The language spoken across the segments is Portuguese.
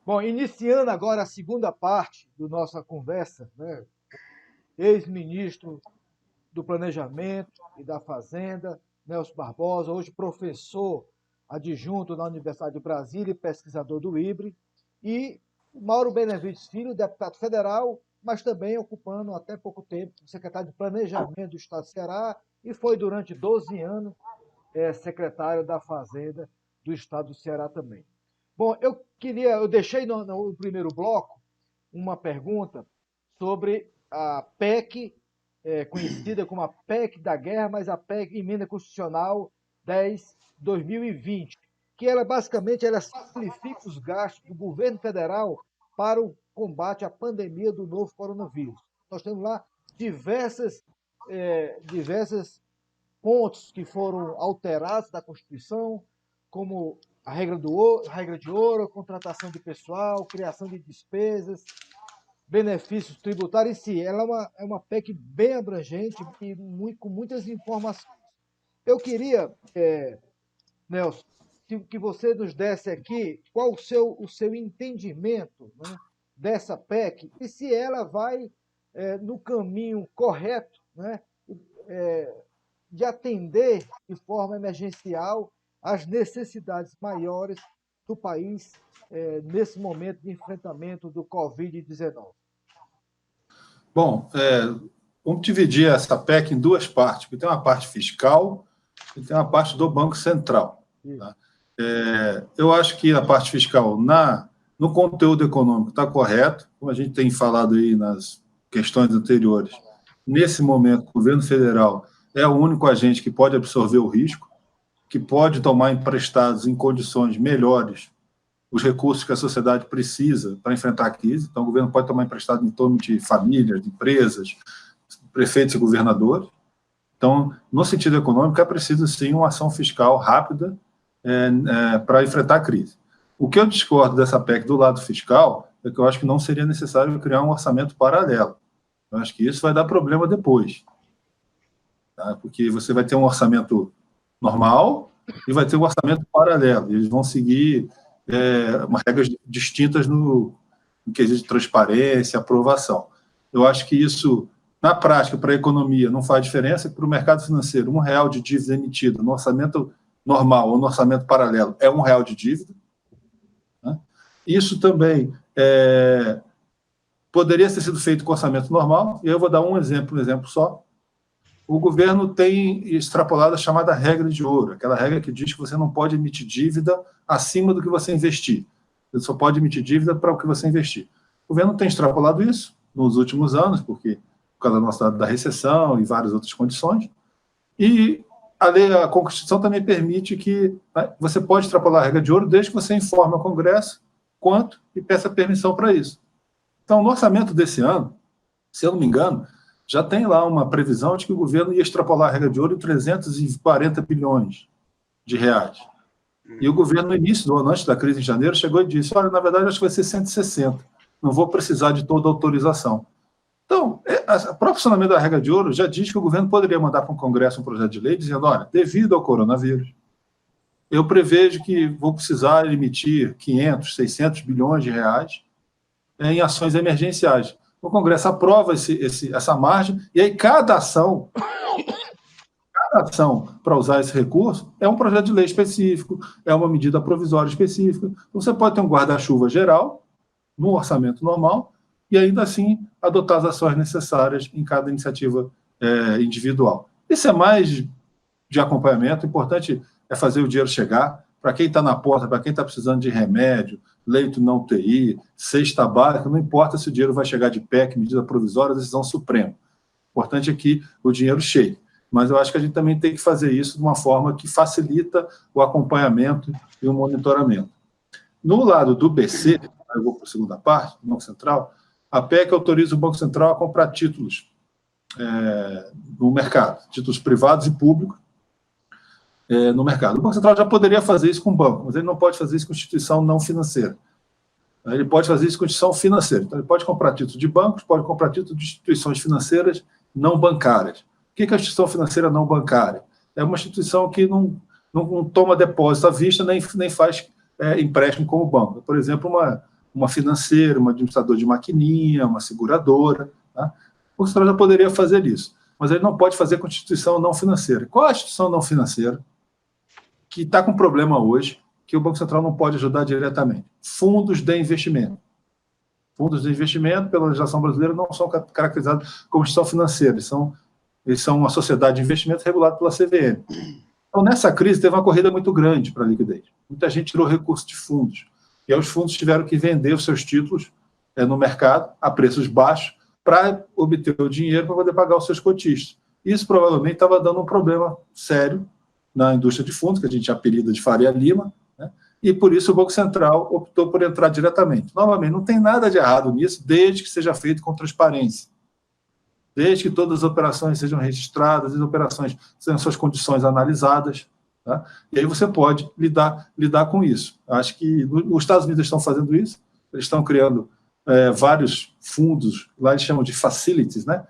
Bom, iniciando agora a segunda parte da nossa conversa, né? Ex-ministro do Planejamento e da Fazenda, Nelson Barbosa, hoje professor adjunto na Universidade de Brasília e pesquisador do IBRE, e Mauro Benevides Filho, deputado federal, mas também ocupando até pouco tempo o secretário de Planejamento do Estado do Ceará e foi durante 12 anos secretário da Fazenda do Estado do Ceará também. Bom, eu deixei no primeiro bloco uma pergunta sobre a PEC, conhecida como a PEC da guerra, mas a PEC Emenda Constitucional 10/2020, que ela basicamente ela simplifica os gastos do governo federal para o combate à pandemia do novo coronavírus. Nós temos lá diversas pontos que foram alterados da Constituição, como a regra de ouro, a contratação de pessoal, criação de despesas, benefícios tributários em si. Ela é uma PEC bem abrangente e com muitas informações. Eu queria, Nelson, que você nos desse aqui qual o seu entendimento, né, dessa PEC e se ela vai no caminho correto, né, de atender de forma emergencial às necessidades maiores do país nesse momento de enfrentamento do Covid-19. Bom, vamos dividir essa PEC em duas partes, porque tem uma parte fiscal e tem uma parte do Banco Central. Tá? Eu acho que a parte fiscal, no conteúdo econômico, está correto, como a gente tem falado aí nas questões anteriores. Nesse momento, o governo federal é o único agente que pode absorver o risco, que pode tomar emprestados em condições melhores os recursos que a sociedade precisa para enfrentar a crise. Então, o governo pode tomar emprestado em torno de famílias, de empresas, prefeitos e governadores. Então, no sentido econômico, é preciso, sim, uma ação fiscal rápida para enfrentar a crise. O que eu discordo dessa PEC do lado fiscal é que eu acho que não seria necessário criar um orçamento paralelo. Eu acho que isso vai dar problema depois. Tá? Porque você vai ter um orçamento normal e vai ter um orçamento paralelo. Eles vão seguir umas regras distintas no quesito de transparência, aprovação. Eu acho que isso, na prática, para a economia, não faz diferença, para o mercado financeiro, R$1 de dívida emitida no orçamento normal ou no orçamento paralelo é R$1 de dívida. Né? Isso também poderia ter sido feito com orçamento normal, e eu vou dar um exemplo só. O governo tem extrapolado a chamada regra de ouro, aquela regra que diz que você não pode emitir dívida acima do que você investir. Você só pode emitir dívida para o que você investir. O governo tem extrapolado isso nos últimos anos, por causa da recessão e várias outras condições. E a Constituição também permite que você pode extrapolar a regra de ouro desde que você informe ao Congresso quanto e peça permissão para isso. Então, no orçamento desse ano, se eu não me engano, já tem lá uma previsão de que o governo ia extrapolar a regra de ouro em 340 bilhões de reais. E o governo, no início do ano, antes da crise em janeiro, chegou e disse, olha, na verdade, acho que vai ser 160, não vou precisar de toda a autorização. Então, o próprio funcionamento da regra de ouro já diz que o governo poderia mandar para o Congresso um projeto de lei dizendo, olha, devido ao coronavírus, eu prevejo que vou precisar emitir 500, 600 bilhões de reais em ações emergenciais. O Congresso aprova essa margem, e aí cada ação para usar esse recurso é um projeto de lei específico, é uma medida provisória específica. Então, você pode ter um guarda-chuva geral, no orçamento normal, e ainda assim adotar as ações necessárias em cada iniciativa individual. Isso é mais de acompanhamento, o importante é fazer o dinheiro chegar, para quem está na porta, para quem está precisando de remédio, leito não UTI, cesta básica, não importa se o dinheiro vai chegar de PEC, medida provisória, decisão suprema. O importante é que o dinheiro chegue. Mas eu acho que a gente também tem que fazer isso de uma forma que facilita o acompanhamento e o monitoramento. No lado do BC, eu vou para a segunda parte, do Banco Central, a PEC autoriza o Banco Central a comprar títulos no mercado, títulos privados e públicos, no mercado. O Banco Central já poderia fazer isso com o banco, mas ele não pode fazer isso com instituição não financeira. Ele pode fazer isso com instituição financeira. Então, ele pode comprar títulos de bancos, pode comprar títulos de instituições financeiras não bancárias. O que é a instituição financeira não bancária? É uma instituição que não toma depósito à vista, nem faz empréstimo como banco. Por exemplo, uma financeira, um administrador de maquininha, uma seguradora. Tá? O Banco Central já poderia fazer isso, mas ele não pode fazer com instituição não financeira. Qual é a instituição não financeira que está com problema hoje, que o Banco Central não pode ajudar diretamente? Fundos de investimento. Fundos de investimento, pela legislação brasileira, não são caracterizados como instituição financeira, eles são uma sociedade de investimento regulada pela CVM. Então, nessa crise, teve uma corrida muito grande para a liquidez. Muita gente tirou recursos de fundos. E aí os fundos tiveram que vender os seus títulos no mercado, a preços baixos, para obter o dinheiro para poder pagar os seus cotistas. Isso provavelmente estava dando um problema sério na indústria de fundos, que a gente apelida de Faria Lima, né? E por isso o Banco Central optou por entrar diretamente. Novamente, não tem nada de errado nisso, desde que seja feito com transparência. Desde que todas as operações sejam registradas, as operações tenham suas condições analisadas, tá? E aí você pode lidar com isso. Acho que os Estados Unidos estão fazendo isso, eles estão criando vários fundos, lá eles chamam de facilities, né?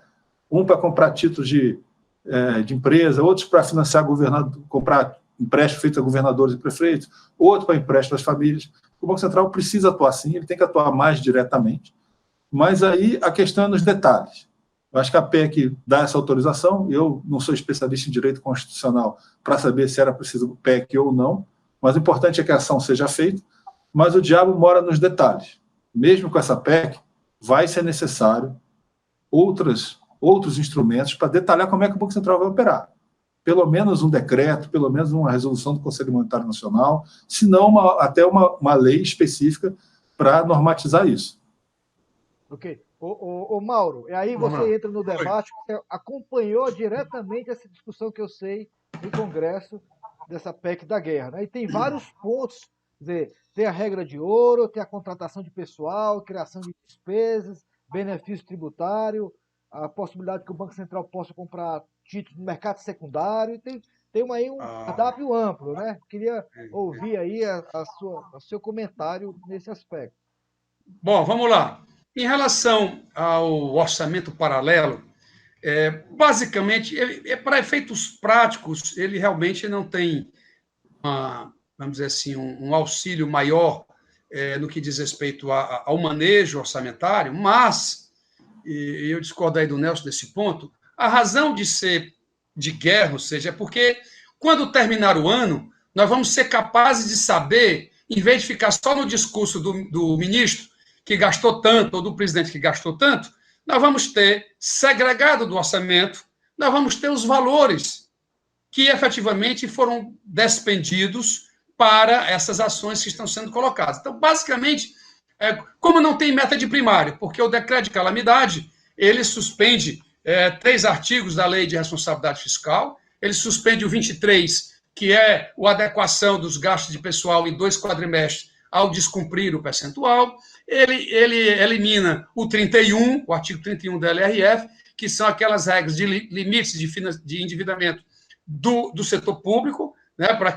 Um para comprar títulos de empresa, outros para financiar comprar empréstimo feito a governadores e prefeitos, outro para empréstimo às famílias. O Banco Central precisa atuar sim, ele tem que atuar mais diretamente, mas aí a questão é nos detalhes. Eu acho que a PEC dá essa autorização, eu não sou especialista em direito constitucional para saber se era preciso PEC ou não, mas o importante é que a ação seja feita, mas o diabo mora nos detalhes. Mesmo com essa PEC, vai ser necessário outros instrumentos para detalhar como é que o Banco Central vai operar. Pelo menos um decreto, pelo menos uma resolução do Conselho Monetário Nacional, se não até uma lei específica para normatizar isso. Ok. Ô Mauro, e aí você entra no debate, você acompanhou diretamente essa discussão que eu sei no Congresso dessa PEC da guerra, né? E tem vários pontos, quer dizer, tem a regra de ouro, tem a contratação de pessoal, criação de despesas, benefício tributário, a possibilidade que o Banco Central possa comprar títulos no mercado secundário, tem aí um cardápio amplo, né? Queria ouvir aí o seu comentário nesse aspecto. Bom, vamos lá. Em relação ao orçamento paralelo, basicamente, para efeitos práticos, ele realmente não tem, vamos dizer assim, um auxílio maior no que diz respeito ao manejo orçamentário, mas, e eu discordo aí do Nelson desse ponto, a razão de ser de guerra, ou seja, é porque quando terminar o ano, nós vamos ser capazes de saber, em vez de ficar só no discurso do ministro, que gastou tanto, ou do presidente que gastou tanto, nós vamos ter, segregado do orçamento, nós vamos ter os valores que efetivamente foram despendidos para essas ações que estão sendo colocadas. Então, basicamente, como não tem meta de primário, porque o decreto de calamidade, ele suspende 3 artigos da Lei de Responsabilidade Fiscal, ele suspende o 23, que é a adequação dos gastos de pessoal em 2 quadrimestres ao descumprir o percentual, ele elimina o 31, o artigo 31 da LRF, que são aquelas regras de limites de endividamento do setor público, né? Para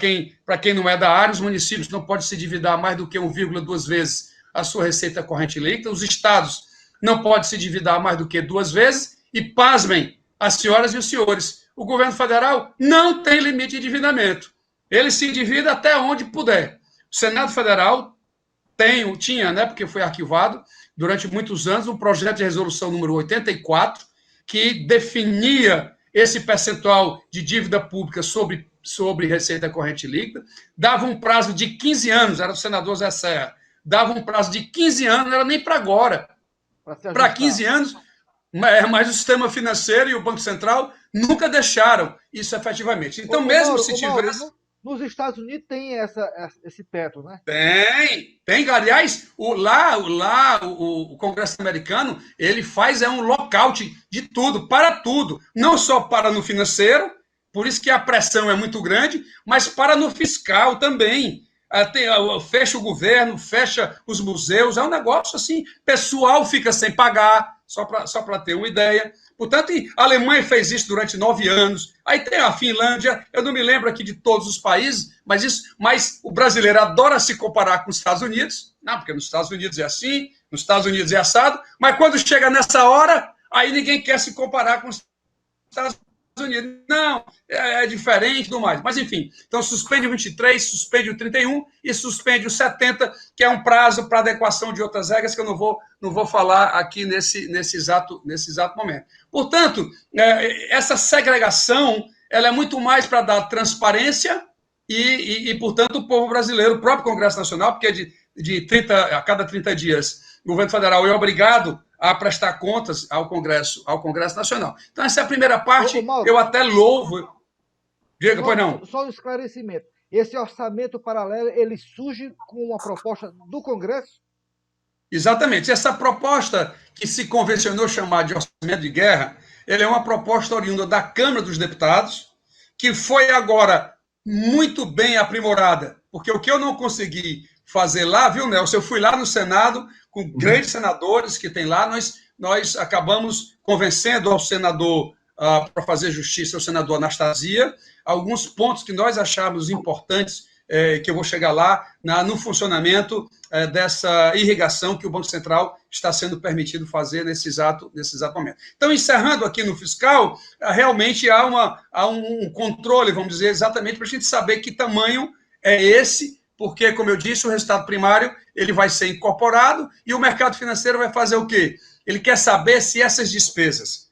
quem não é da área, os municípios não podem se endividar mais do que 1,2 vezes a sua receita corrente líquida, os estados não podem se endividar mais do que 2 vezes, e pasmem, as senhoras e os senhores, o governo federal não tem limite de endividamento. Ele se endivida até onde puder. O Senado Federal tinha, né, porque foi arquivado durante muitos anos, um projeto de resolução número 84, que definia esse percentual de dívida pública sobre receita corrente líquida, dava um prazo de 15 anos, era o senador Zé Serra, dava um prazo de 15 anos, não era nem para agora, para 15 anos, mas o sistema financeiro e o Banco Central nunca deixaram isso efetivamente. Então, mesmo se tivesse... Nos Estados Unidos tem esse teto, né? Tem. Aliás, o Congresso americano, ele faz um lockout de tudo, para tudo. Não só para no financeiro, por isso que a pressão é muito grande, mas para no fiscal também. Fecha o governo, fecha os museus, é um negócio assim, pessoal fica sem pagar, só para ter uma ideia. Portanto, a Alemanha fez isso durante 9 anos, aí tem a Finlândia, eu não me lembro aqui de todos os países, mas o brasileiro adora se comparar com os Estados Unidos, não, porque nos Estados Unidos é assim, nos Estados Unidos é assado, mas quando chega nessa hora, aí ninguém quer se comparar com os Estados Unidos. Não, é diferente e tudo mais. Mas, enfim, então suspende o 23, suspende o 31 e suspende o 70, que é um prazo para adequação de outras regras que eu não vou falar aqui nesse exato momento. Portanto, essa segregação ela é muito mais para dar transparência e, portanto, o povo brasileiro, o próprio Congresso Nacional, porque a cada 30 dias o governo federal é obrigado a prestar contas ao Congresso Nacional. Então, essa é a primeira parte. Mauro, eu até louvo. Diga, pois não. Só um esclarecimento. Esse orçamento paralelo, ele surge com uma proposta do Congresso? Exatamente. Essa proposta que se convencionou chamar de orçamento de guerra, ele é uma proposta oriunda da Câmara dos Deputados, que foi agora muito bem aprimorada, porque o que eu não consegui fazer lá, viu, Nelson? Eu fui lá no Senado com grandes senadores que tem lá, nós acabamos convencendo ao senador, para fazer justiça, o senador Anastasia, alguns pontos que nós achávamos importantes, que eu vou chegar lá, no funcionamento dessa irrigação que o Banco Central está sendo permitido fazer nesse exato momento. Então, encerrando aqui no fiscal, realmente há um controle, vamos dizer, exatamente para a gente saber que tamanho é esse, porque, como eu disse, o resultado primário ele vai ser incorporado e o mercado financeiro vai fazer o quê? Ele quer saber se essas despesas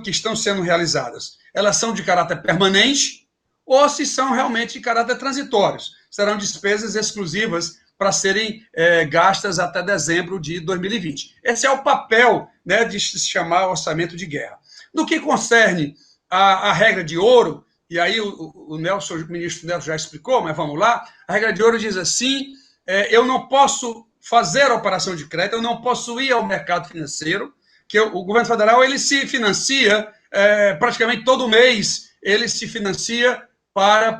que estão sendo realizadas, elas são de caráter permanente ou se são realmente de caráter transitórios. Serão despesas exclusivas para serem gastas até dezembro de 2020. Esse é o papel, né, de se chamar orçamento de guerra. No que concerne a regra de ouro, e aí o ministro Nelson já explicou, mas vamos lá, a regra de ouro diz assim, eu não posso fazer a operação de crédito, eu não posso ir ao mercado financeiro, que o governo federal ele se financia praticamente todo mês, ele se financia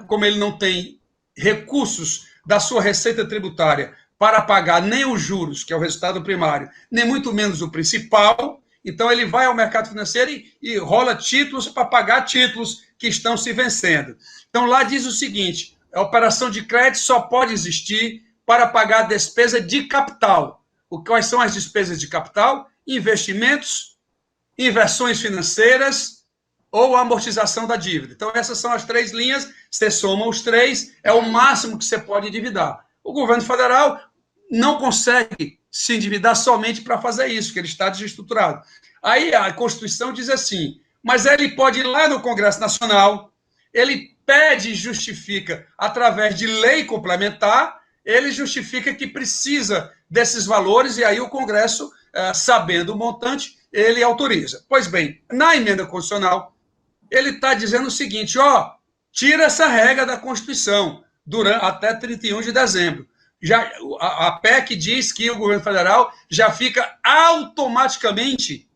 como ele não tem recursos da sua receita tributária para pagar nem os juros, que é o resultado primário, nem muito menos o principal, então ele vai ao mercado financeiro e rola títulos para pagar títulos que estão se vencendo. Então lá diz o seguinte, a operação de crédito só pode existir para pagar a despesa de capital. Quais são as despesas de capital? Investimentos, inversões financeiras ou amortização da dívida. Então essas são as três linhas, você soma os três, é o máximo que você pode endividar. O governo federal não consegue se endividar somente para fazer isso, que ele está desestruturado. Aí a Constituição diz assim, mas ele pode ir lá no Congresso Nacional, ele pede e justifica, através de lei complementar, ele justifica que precisa desses valores, e aí o Congresso, sabendo o montante, ele autoriza. Pois bem, na emenda constitucional, ele está dizendo o seguinte, tira essa regra da Constituição, até 31 de dezembro. Já, a PEC diz que o governo federal já fica automaticamente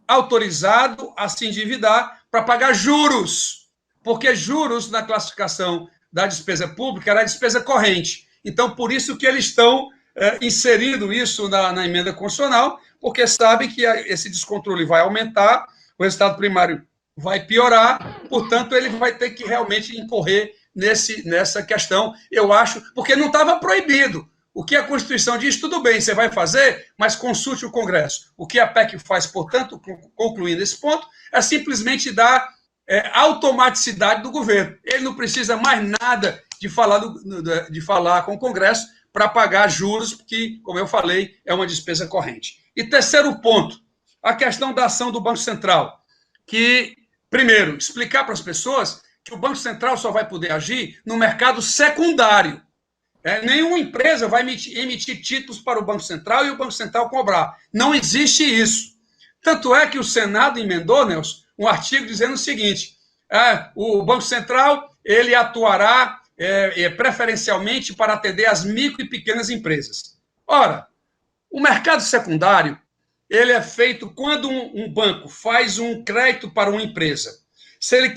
autorizado a se endividar para pagar juros, porque juros na classificação da despesa pública era despesa corrente. Então, por isso que eles estão inserindo isso na emenda constitucional, porque sabem que esse descontrole vai aumentar, o resultado primário vai piorar, portanto, ele vai ter que realmente incorrer nessa questão, eu acho, porque não estava proibido. O que a Constituição diz, tudo bem, você vai fazer, mas consulte o Congresso. O que a PEC faz, portanto, concluindo esse ponto, é simplesmente dar automaticidade do governo. Ele não precisa mais nada de falar com o Congresso para pagar juros, que, como eu falei, é uma despesa corrente. E terceiro ponto, a questão da ação do Banco Central, que, primeiro, explicar para as pessoas que o Banco Central só vai poder agir no mercado secundário. Nenhuma empresa vai emitir títulos para o Banco Central e o Banco Central cobrar. Não existe isso. Tanto é que o Senado emendou, Nelson, um artigo dizendo o seguinte, o Banco Central ele atuará preferencialmente para atender as micro e pequenas empresas. Ora, o mercado secundário ele é feito quando um banco faz um crédito para uma empresa. Se ele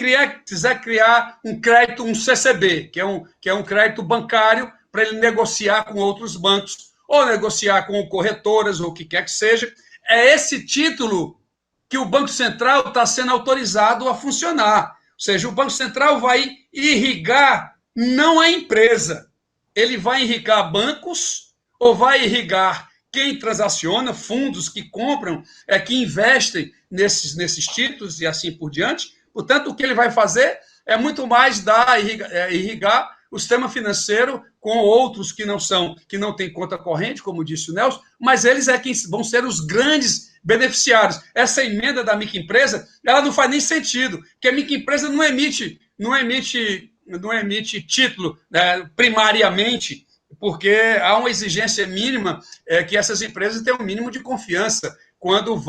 quiser criar um crédito, um CCB, que é um crédito bancário, para ele negociar com outros bancos, ou negociar com corretoras, ou o que quer que seja, é esse título que o Banco Central está sendo autorizado a funcionar. Ou seja, o Banco Central vai irrigar não a empresa, ele vai irrigar bancos, ou vai irrigar quem transaciona, fundos que compram, que investem nesses títulos e assim por diante, Portanto, o que ele vai fazer é muito mais irrigar o sistema financeiro com outros que não têm conta corrente, como disse o Nelson, mas eles quem vão ser os grandes beneficiários. Essa emenda da microempresa, ela não faz nem sentido, porque a microempresa não emite título, né, primariamente, porque há uma exigência mínima que essas empresas tenham um mínimo de confiança quando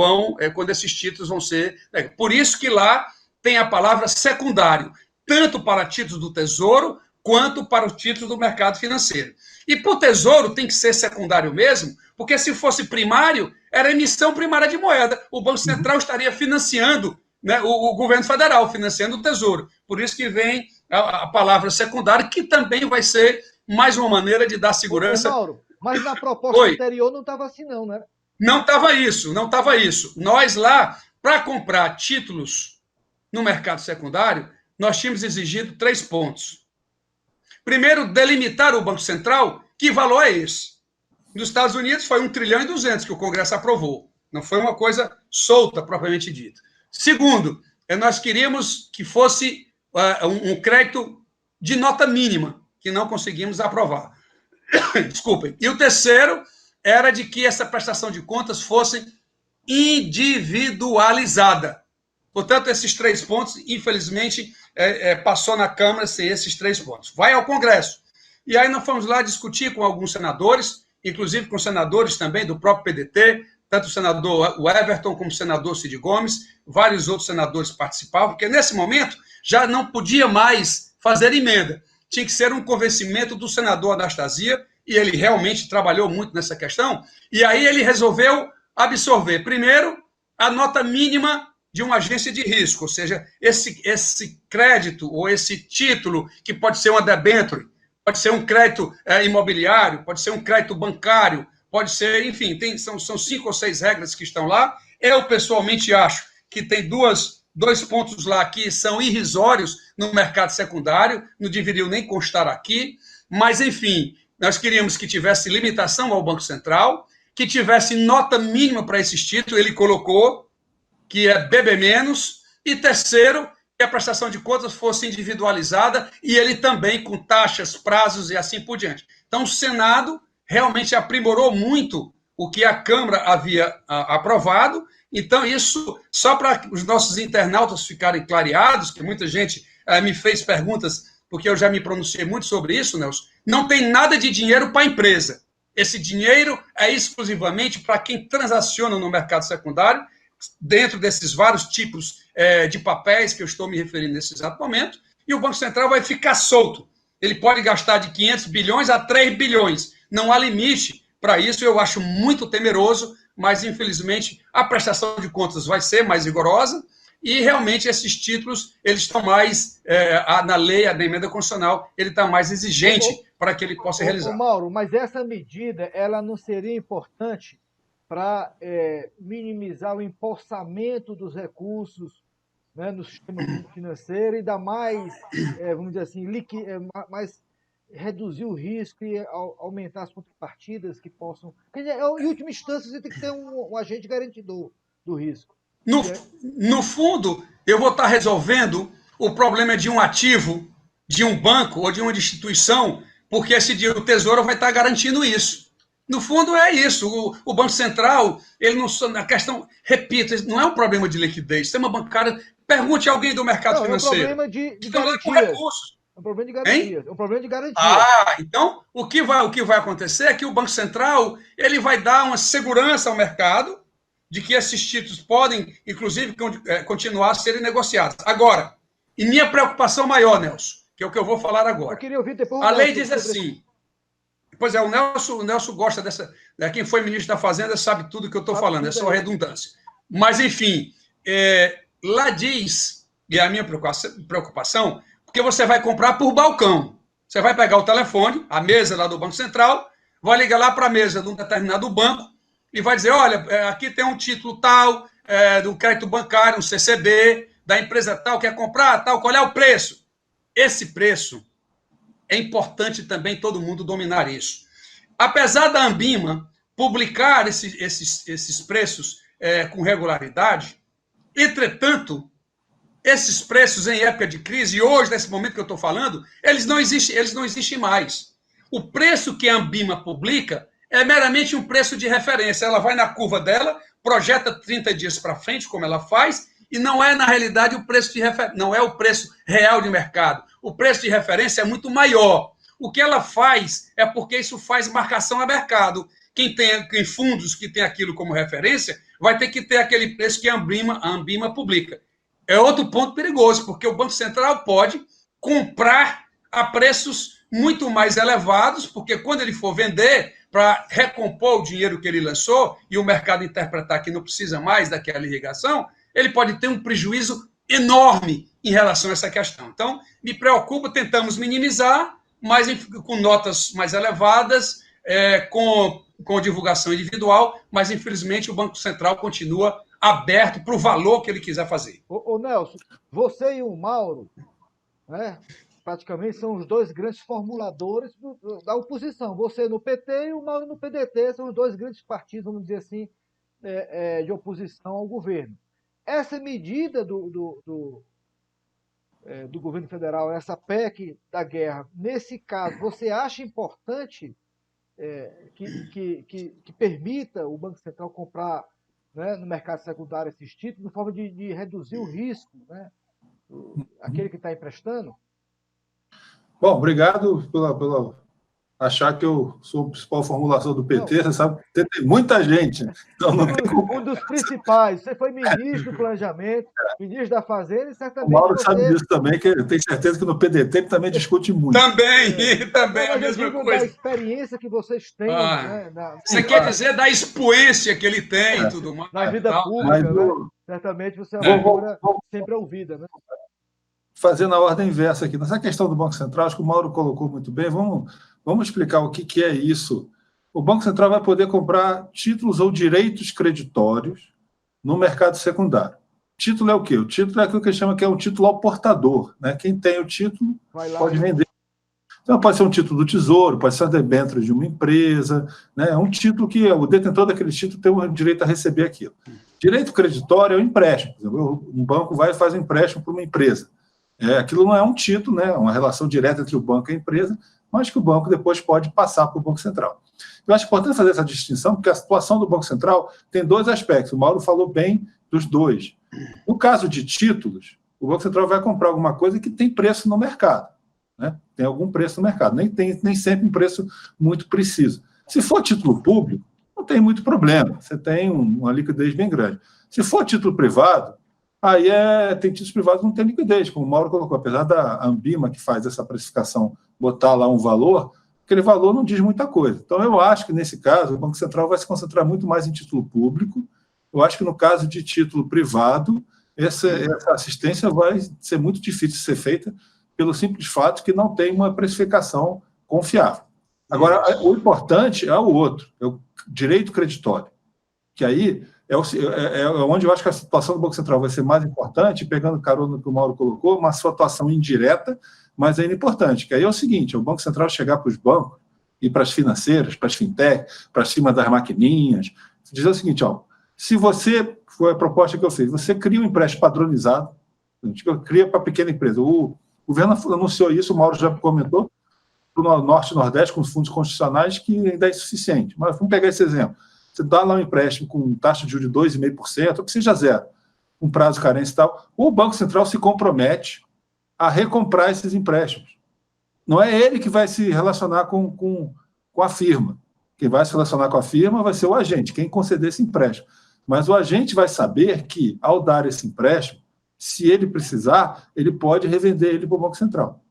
esses títulos vão ser... Por isso que lá tem a palavra secundário, tanto para títulos do Tesouro, quanto para os títulos do mercado financeiro. E para o Tesouro tem que ser secundário mesmo, porque se fosse primário, era emissão primária de moeda. O Banco Central estaria financiando, né, o governo federal, financiando o Tesouro. Por isso que vem a palavra secundário, que também vai ser mais uma maneira de dar segurança. Ô, Mauro, mas na proposta anterior não estava assim, não, né? Não estava isso. Nós lá, para comprar títulos no mercado secundário, nós tínhamos exigido 3 pontos. Primeiro, delimitar o Banco Central, que valor é esse? Nos Estados Unidos foi 1 trilhão e 200 que o Congresso aprovou. Não foi uma coisa solta, propriamente dita. Segundo, nós queríamos que fosse um crédito de nota mínima, que não conseguimos aprovar. Desculpem. E o terceiro era de que essa prestação de contas fosse individualizada. Portanto, esses 3 pontos, infelizmente, passou na Câmara sem esses 3 pontos. Vai ao Congresso. E aí nós fomos lá discutir com alguns senadores, inclusive com senadores também do próprio PDT, tanto o senador Everton como o senador Cid Gomes, vários outros senadores participavam, porque nesse momento já não podia mais fazer emenda. Tinha que ser um convencimento do senador Anastasia, e ele realmente trabalhou muito nessa questão, e aí ele resolveu absorver, primeiro, a nota mínima de uma agência de risco, ou seja, esse crédito ou esse título, que pode ser uma debênture, pode ser um crédito imobiliário, pode ser um crédito bancário, pode ser, enfim, são 5 ou 6 regras que estão lá. Eu, pessoalmente, acho que tem dois pontos lá que são irrisórios no mercado secundário, não deveriam nem constar aqui, mas, enfim, nós queríamos que tivesse limitação ao Banco Central, que tivesse nota mínima para esses títulos, ele colocou, que é BB-, e terceiro, que a prestação de contas fosse individualizada e ele também com taxas, prazos e assim por diante. Então, o Senado realmente aprimorou muito o que a Câmara havia aprovado. Então, isso, só para os nossos internautas ficarem clareados, que muita gente me fez perguntas, porque eu já me pronunciei muito sobre isso, Nelson, não tem nada de dinheiro para a empresa. Esse dinheiro é exclusivamente para quem transaciona no mercado secundário, dentro desses vários tipos de papéis que eu estou me referindo nesse exato momento, e o Banco Central vai ficar solto. Ele pode gastar de 500 bilhões a 3 bilhões. Não há limite para isso, eu acho muito temeroso, mas, infelizmente, a prestação de contas vai ser mais rigorosa e, realmente, esses títulos eles estão mais, na lei, na emenda constitucional, ele está mais exigente para que ele possa realizar. Mauro, mas essa medida ela não seria importante para minimizar o empossamento dos recursos, né, no sistema financeiro e dar mais, vamos dizer assim, mais reduzir o risco e aumentar as contrapartidas que possam... Quer dizer, em última instância, você tem que ter um agente garantidor do risco. No fundo, eu vou estar resolvendo o problema de um ativo, de um banco ou de uma instituição, porque o Tesouro vai estar garantindo isso. No fundo, é isso. O Banco Central, ele não... A questão, repito, não é um problema de liquidez. Sistema bancário... Pergunte a alguém do mercado financeiro. É um problema de garantia. Recursos. É um problema de garantia. É um problema de garantia. Então, o que vai acontecer é que o Banco Central ele vai dar uma segurança ao mercado de que esses títulos podem, inclusive, continuar a serem negociados. Agora, e minha preocupação maior, Nelson, que é o que eu vou falar agora. Eu queria ouvir depois. A lei diz assim... Pois é, o Nelson gosta dessa... Quem foi ministro da Fazenda sabe tudo que eu estou falando, é só redundância. Mas, enfim, lá diz, e é a minha preocupação, porque você vai comprar por balcão. Você vai pegar o telefone, a mesa lá do Banco Central, vai ligar lá para a mesa de um determinado banco e vai dizer, olha, aqui tem um título tal, do crédito bancário, um CCB, da empresa tal, quer comprar tal, qual é o preço? Esse preço... É importante também todo mundo dominar isso. Apesar da Anbima publicar esses preços com regularidade, entretanto, esses preços em época de crise, e hoje, nesse momento que eu estou falando, eles não existem mais. O preço que a Ambima publica é meramente um preço de referência. Ela vai na curva dela, projeta 30 dias para frente, como ela faz, e não é, na realidade, o preço de não é o preço real de mercado. O preço de referência é muito maior. O que ela faz é porque isso faz marcação a mercado. Quem tem fundos que tem aquilo como referência vai ter que ter aquele preço que a Ambima publica. É outro ponto perigoso, porque o Banco Central pode comprar a preços muito mais elevados, porque quando ele for vender, para recompor o dinheiro que ele lançou e o mercado interpretar que não precisa mais daquela irrigação, ele pode ter um prejuízo enorme em relação a essa questão. Então, me preocupa, tentamos minimizar, mas com notas mais elevadas, com divulgação individual, mas, infelizmente, o Banco Central continua aberto para o valor que ele quiser fazer. Ô Nelson, você e o Mauro, né, praticamente são os dois grandes formuladores da oposição. Você no PT e o Mauro no PDT, são os dois grandes partidos, vamos dizer assim, de oposição ao governo. Essa medida do governo federal, essa PEC da guerra, nesse caso, você acha importante que permita o Banco Central comprar, né, no mercado secundário esses títulos, de forma de reduzir o risco, né, aquele que está emprestando? Bom, obrigado pela achar que eu sou o principal formulador do PT. Não. Você sabe que tem muita gente. Então não tem como... Um dos principais. Você foi ministro do Planejamento, ministro da Fazenda, e certamente. O Mauro sabe disso também, que eu tenho certeza que no PDT ele também discute muito. Também a mesma coisa. Da experiência que vocês têm. Né, você quer dizer da expoência que ele tem e tudo mais. Na vida pública, né? Certamente você é uma figura sempre ouvida, né? Fazendo a ordem inversa aqui. Nessa questão do Banco Central, acho que o Mauro colocou muito bem. Vamos explicar o que é isso. O Banco Central vai poder comprar títulos ou direitos creditórios no mercado secundário. Título é o quê? O título é aquilo que a gente chama que é um título ao portador, né? Quem tem o título pode vender. Então, pode ser um título do Tesouro, pode ser um debênture de uma empresa, né? É um título que o detentor daquele título tem o direito a receber aquilo. Direito creditório é o empréstimo. Por exemplo, um banco vai e faz um empréstimo para uma empresa. Aquilo não é um título, né? Uma relação direta entre o banco e a empresa, mas que o banco depois pode passar para o Banco Central. Eu acho importante fazer essa distinção, porque a situação do Banco Central tem dois aspectos. O Mauro falou bem dos dois. No caso de títulos, o Banco Central vai comprar alguma coisa que tem preço no mercado, né? Tem algum preço no mercado, nem sempre um preço muito preciso. Se for título público, não tem muito problema, você tem uma liquidez bem grande. Se for título privado, aí tem títulos privados que não tem liquidez, como o Mauro colocou, apesar da Ambima, que faz essa precificação, botar lá um valor, aquele valor não diz muita coisa. Então, eu acho que, nesse caso, o Banco Central vai se concentrar muito mais em título público. Eu acho que, no caso de título privado, essa assistência vai ser muito difícil de ser feita pelo simples fato que não tem uma precificação confiável. Agora, o importante é o outro, é o direito creditório, que aí é onde eu acho que a situação do Banco Central vai ser mais importante, pegando carona no que o Mauro colocou, uma situação indireta, mas ainda importante, que aí é o seguinte, o Banco Central chegar para os bancos e para as financeiras, para as fintech, para cima das maquininhas, dizer o seguinte, se você, foi a proposta que eu fiz, você cria um empréstimo padronizado, a gente cria para a pequena empresa, o governo anunciou isso, o Mauro já comentou, para o Norte e Nordeste, com os fundos constitucionais, que ainda é insuficiente, mas vamos pegar esse exemplo. Você dá lá um empréstimo com taxa de juros de 2,5%, ou que seja zero, um prazo carência e tal, o Banco Central se compromete a recomprar esses empréstimos. Não é ele que vai se relacionar com a firma. Quem vai se relacionar com a firma vai ser o agente, quem conceder esse empréstimo. Mas o agente vai saber que, ao dar esse empréstimo, se ele precisar, ele pode revender ele para o Banco Central.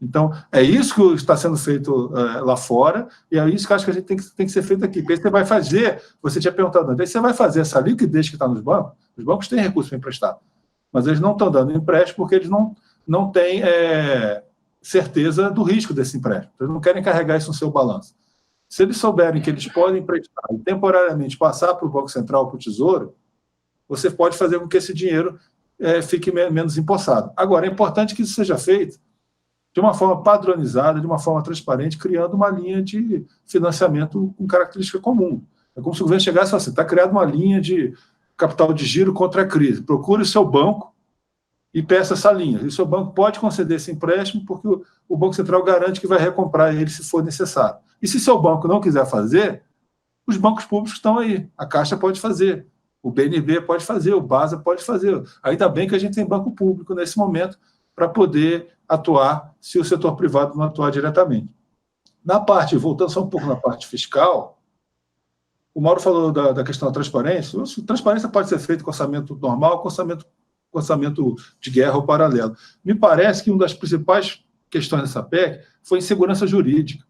Então, é isso que está sendo feito lá fora, e é isso que eu acho que a gente tem que ser feito aqui. Porque aí você vai fazer, você tinha perguntado antes, aí você vai fazer essa liquidez que está nos bancos, os bancos têm recurso para emprestar, mas eles não estão dando empréstimo porque eles não têm certeza do risco desse empréstimo. Eles não querem carregar isso no seu balanço. Se eles souberem que eles podem emprestar e temporariamente passar para o Banco Central, para o Tesouro, você pode fazer com que esse dinheiro fique menos empossado. Agora, é importante que isso seja feito de uma forma padronizada, de uma forma transparente, criando uma linha de financiamento com característica comum. É como se o governo chegasse assim, está criada uma linha de capital de giro contra a crise. Procure o seu banco e peça essa linha. E o seu banco pode conceder esse empréstimo porque o Banco Central garante que vai recomprar ele se for necessário. E se seu banco não quiser fazer, os bancos públicos estão aí. A Caixa pode fazer, o BNB pode fazer, o BASA pode fazer. Ainda bem que a gente tem banco público nesse momento para poder atuar se o setor privado não atuar diretamente. Na parte, voltando só um pouco na parte fiscal, o Mauro falou da questão da transparência. A transparência pode ser feita com orçamento normal, com orçamento de guerra ou paralelo. Me parece que uma das principais questões dessa PEC foi insegurança jurídica.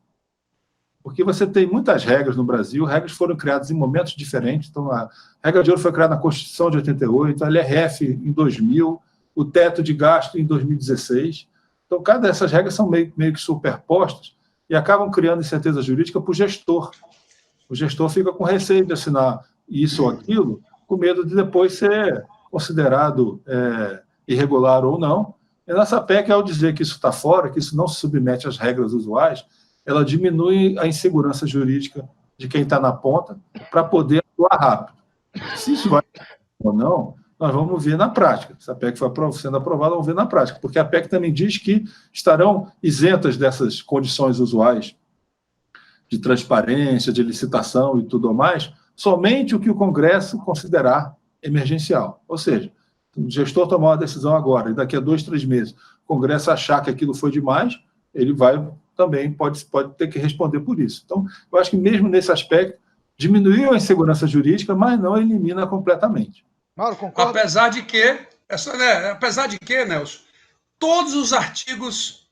Porque você tem muitas regras no Brasil, regras foram criadas em momentos diferentes. Então, a regra de ouro foi criada na Constituição de 88, a LRF em 2000, o teto de gasto em 2016. Então, cada dessas regras são meio que superpostas e acabam criando incerteza jurídica para o gestor. O gestor fica com receio de assinar isso ou aquilo, com medo de depois ser considerado irregular ou não. E nessa PEC, ao dizer que isso está fora, que isso não se submete às regras usuais, ela diminui a insegurança jurídica de quem está na ponta para poder atuar rápido. Se isso vai ou não, nós vamos ver na prática. Se a PEC for sendo aprovada, vamos ver na prática, porque a PEC também diz que estarão isentas dessas condições usuais de transparência, de licitação e tudo mais, somente o que o Congresso considerar emergencial. Ou seja, o gestor tomar uma decisão agora e daqui a 2, 3 meses o Congresso achar que aquilo foi demais, ele vai também pode ter que responder por isso. Então, eu acho que mesmo nesse aspecto, diminuiu a insegurança jurídica, mas não elimina completamente. Mauro, concorda? Apesar de que, Nelson, todos os artigos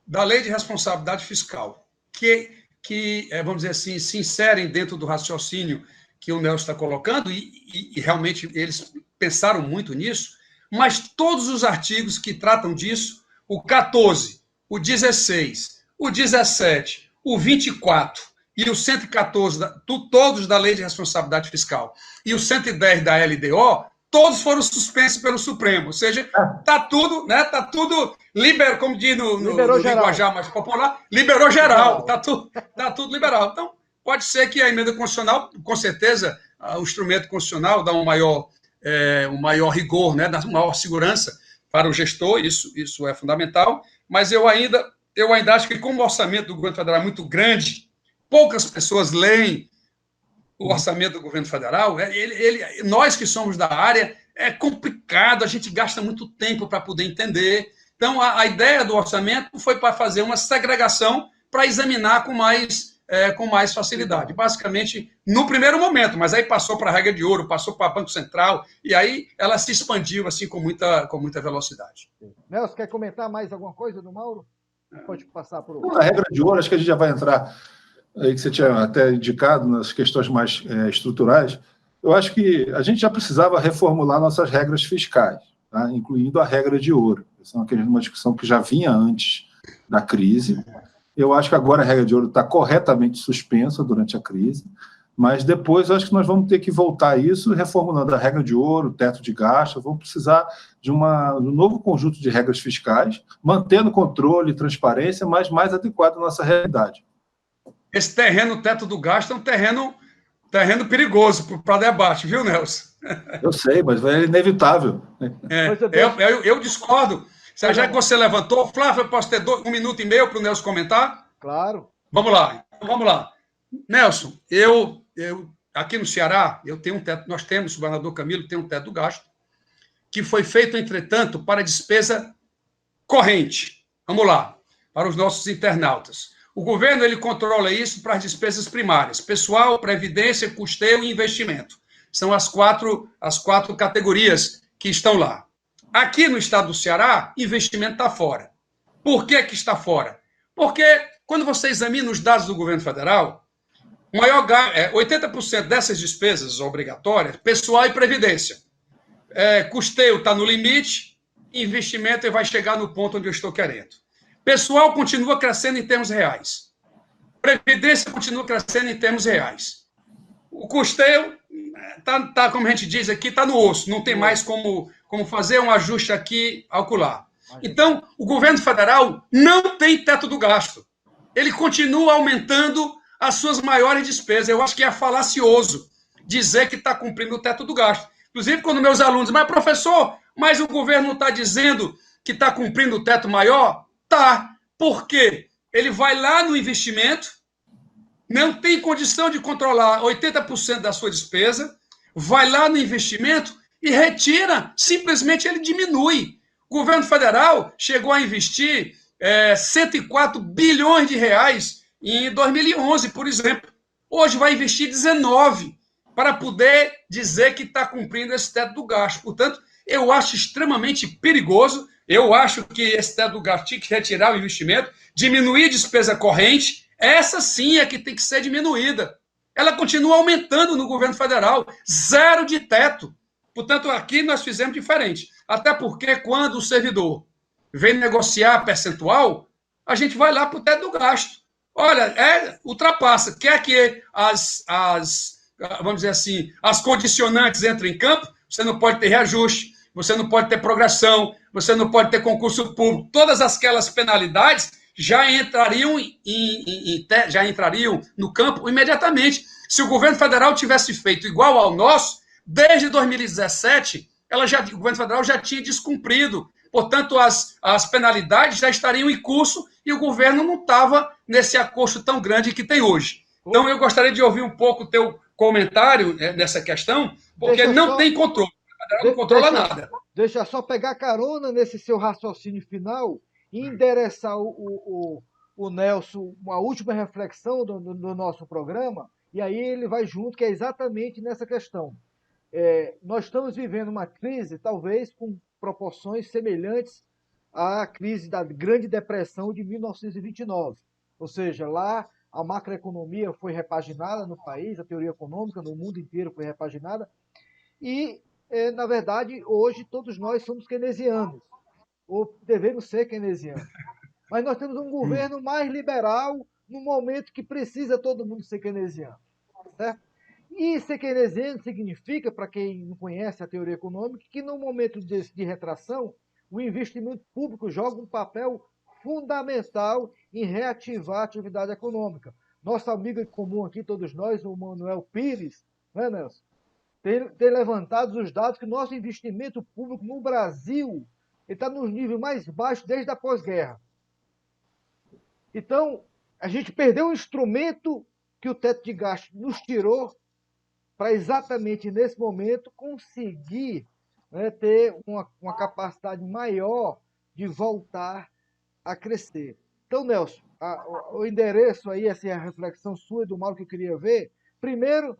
da Lei de Responsabilidade Fiscal que vamos dizer assim, se inserem dentro do raciocínio que o Nelson está colocando, e realmente eles pensaram muito nisso, mas todos os artigos que tratam disso, o 14, o 16, o 17, o 24 e o 114, todos da Lei de Responsabilidade Fiscal, e o 110 da LDO, todos foram suspensos pelo Supremo. Ou seja, está tudo, né? Tá tudo como diz no linguajar mais popular, liberou geral. Está tudo liberal. Então, pode ser que a emenda constitucional, com certeza, o instrumento constitucional dá um maior rigor, né? Dá uma maior segurança para o gestor, isso é fundamental, mas eu ainda acho que, como o orçamento do governo federal é muito grande, poucas pessoas leem o orçamento do governo federal. Nós que somos da área, é complicado, a gente gasta muito tempo para poder entender. Então, a ideia do orçamento foi para fazer uma segregação para examinar com mais facilidade. Basicamente, no primeiro momento, mas aí passou para a regra de ouro, passou para o Banco Central, e aí ela se expandiu assim com muita velocidade. Nelson, quer comentar mais alguma coisa do Mauro? Pode passar por... Na regra de ouro, acho que a gente já vai entrar aí, que você tinha até indicado, nas questões mais estruturais. Eu acho que a gente já precisava reformular nossas regras fiscais, tá? Incluindo a regra de ouro. Essa é uma discussão que já vinha antes da crise. Eu acho que agora a regra de ouro está corretamente suspensa durante a crise, mas depois eu acho que nós vamos ter que voltar a isso, reformulando a regra de ouro, o teto de gasto. Vamos precisar de um novo conjunto de regras fiscais, mantendo controle e transparência, mas mais adequado à nossa realidade. Esse terreno, teto do gasto, é um terreno perigoso para debate, viu, Nelson? Eu sei, mas é inevitável. Eu discordo. Já que você levantou, Flávio, eu posso ter 1 minuto e meio para o Nelson comentar? Claro. Vamos lá. Nelson, eu aqui no Ceará, nós temos, o governador Camilo tem um teto do gasto, que foi feito, entretanto, para despesa corrente. Vamos lá, para os nossos internautas. O governo ele controla isso para as despesas primárias: pessoal, previdência, custeio e investimento. São as quatro categorias que estão lá. Aqui no estado do Ceará, investimento está fora. Por que está fora? Porque, quando você examina os dados do governo federal, 80% dessas despesas obrigatórias, pessoal e previdência. Custeio está no limite, investimento vai chegar no ponto onde eu estou querendo. Pessoal continua crescendo em termos reais. Previdência continua crescendo em termos reais. O custeio, como a gente diz aqui, está no osso. Não tem mais como fazer um ajuste aqui, acolá. Então, o governo federal não tem teto do gasto. Ele continua aumentando as suas maiores despesas. Eu acho que é falacioso dizer que está cumprindo o teto do gasto. Inclusive, quando meus alunos, mas professor, mas o governo não está dizendo que está cumprindo o teto maior? Tá. Por quê? Ele vai lá no investimento, não tem condição de controlar 80% da sua despesa, vai lá no investimento e retira, simplesmente ele diminui. O governo federal chegou a investir 104 bilhões de reais em 2011, por exemplo. Hoje vai investir 19 para poder dizer que está cumprindo esse teto do gasto. Portanto, eu acho extremamente perigoso. Eu acho que esse teto do gasto tinha que retirar o investimento, diminuir a despesa corrente. Essa sim é que tem que ser diminuída. Ela continua aumentando no governo federal, zero de teto. Portanto, aqui nós fizemos diferente. Até porque quando o servidor vem negociar percentual, a gente vai lá para o teto do gasto. Olha, ultrapassa. Quer que vamos dizer assim, as condicionantes entrem em campo? Você não pode ter reajuste, você não pode ter progressão, você não pode ter concurso público. Todas aquelas penalidades já entrariam no campo imediatamente. Se o governo federal tivesse feito igual ao nosso, desde 2017, o governo federal já tinha descumprido. Portanto, as penalidades já estariam em curso e o governo não estava nesse acosto tão grande que tem hoje. Então, eu gostaria de ouvir um pouco o teu comentário nessa questão, porque não tem controle. O federal não controla nada. Deixa só pegar carona nesse seu raciocínio final e endereçar o Nelson uma última reflexão do nosso programa, e aí ele vai junto, que é exatamente nessa questão. Nós estamos vivendo uma crise, talvez, com proporções semelhantes à crise da Grande Depressão de 1929. Ou seja, lá a macroeconomia foi repaginada no país, a teoria econômica no mundo inteiro foi repaginada, e, na verdade, hoje todos nós somos keynesianos, ou devemos ser keynesianos. Mas nós temos um governo mais liberal no momento que precisa todo mundo ser keynesiano. Certo? E ser keynesiano significa, para quem não conhece a teoria econômica, que no momento de retração, o investimento público joga um papel fundamental em reativar a atividade econômica. Nosso amigo comum aqui, todos nós, o Manuel Pires, né, Nelson, tem levantado os dados que o nosso investimento público no Brasil está nos níveis mais baixos desde a pós-guerra. Então, a gente perdeu um instrumento que o teto de gasto nos tirou para exatamente nesse momento conseguir, né, ter uma capacidade maior de voltar a crescer. Então, Nelson, o endereço aí, essa é a reflexão sua e do mal que eu queria ver. Primeiro,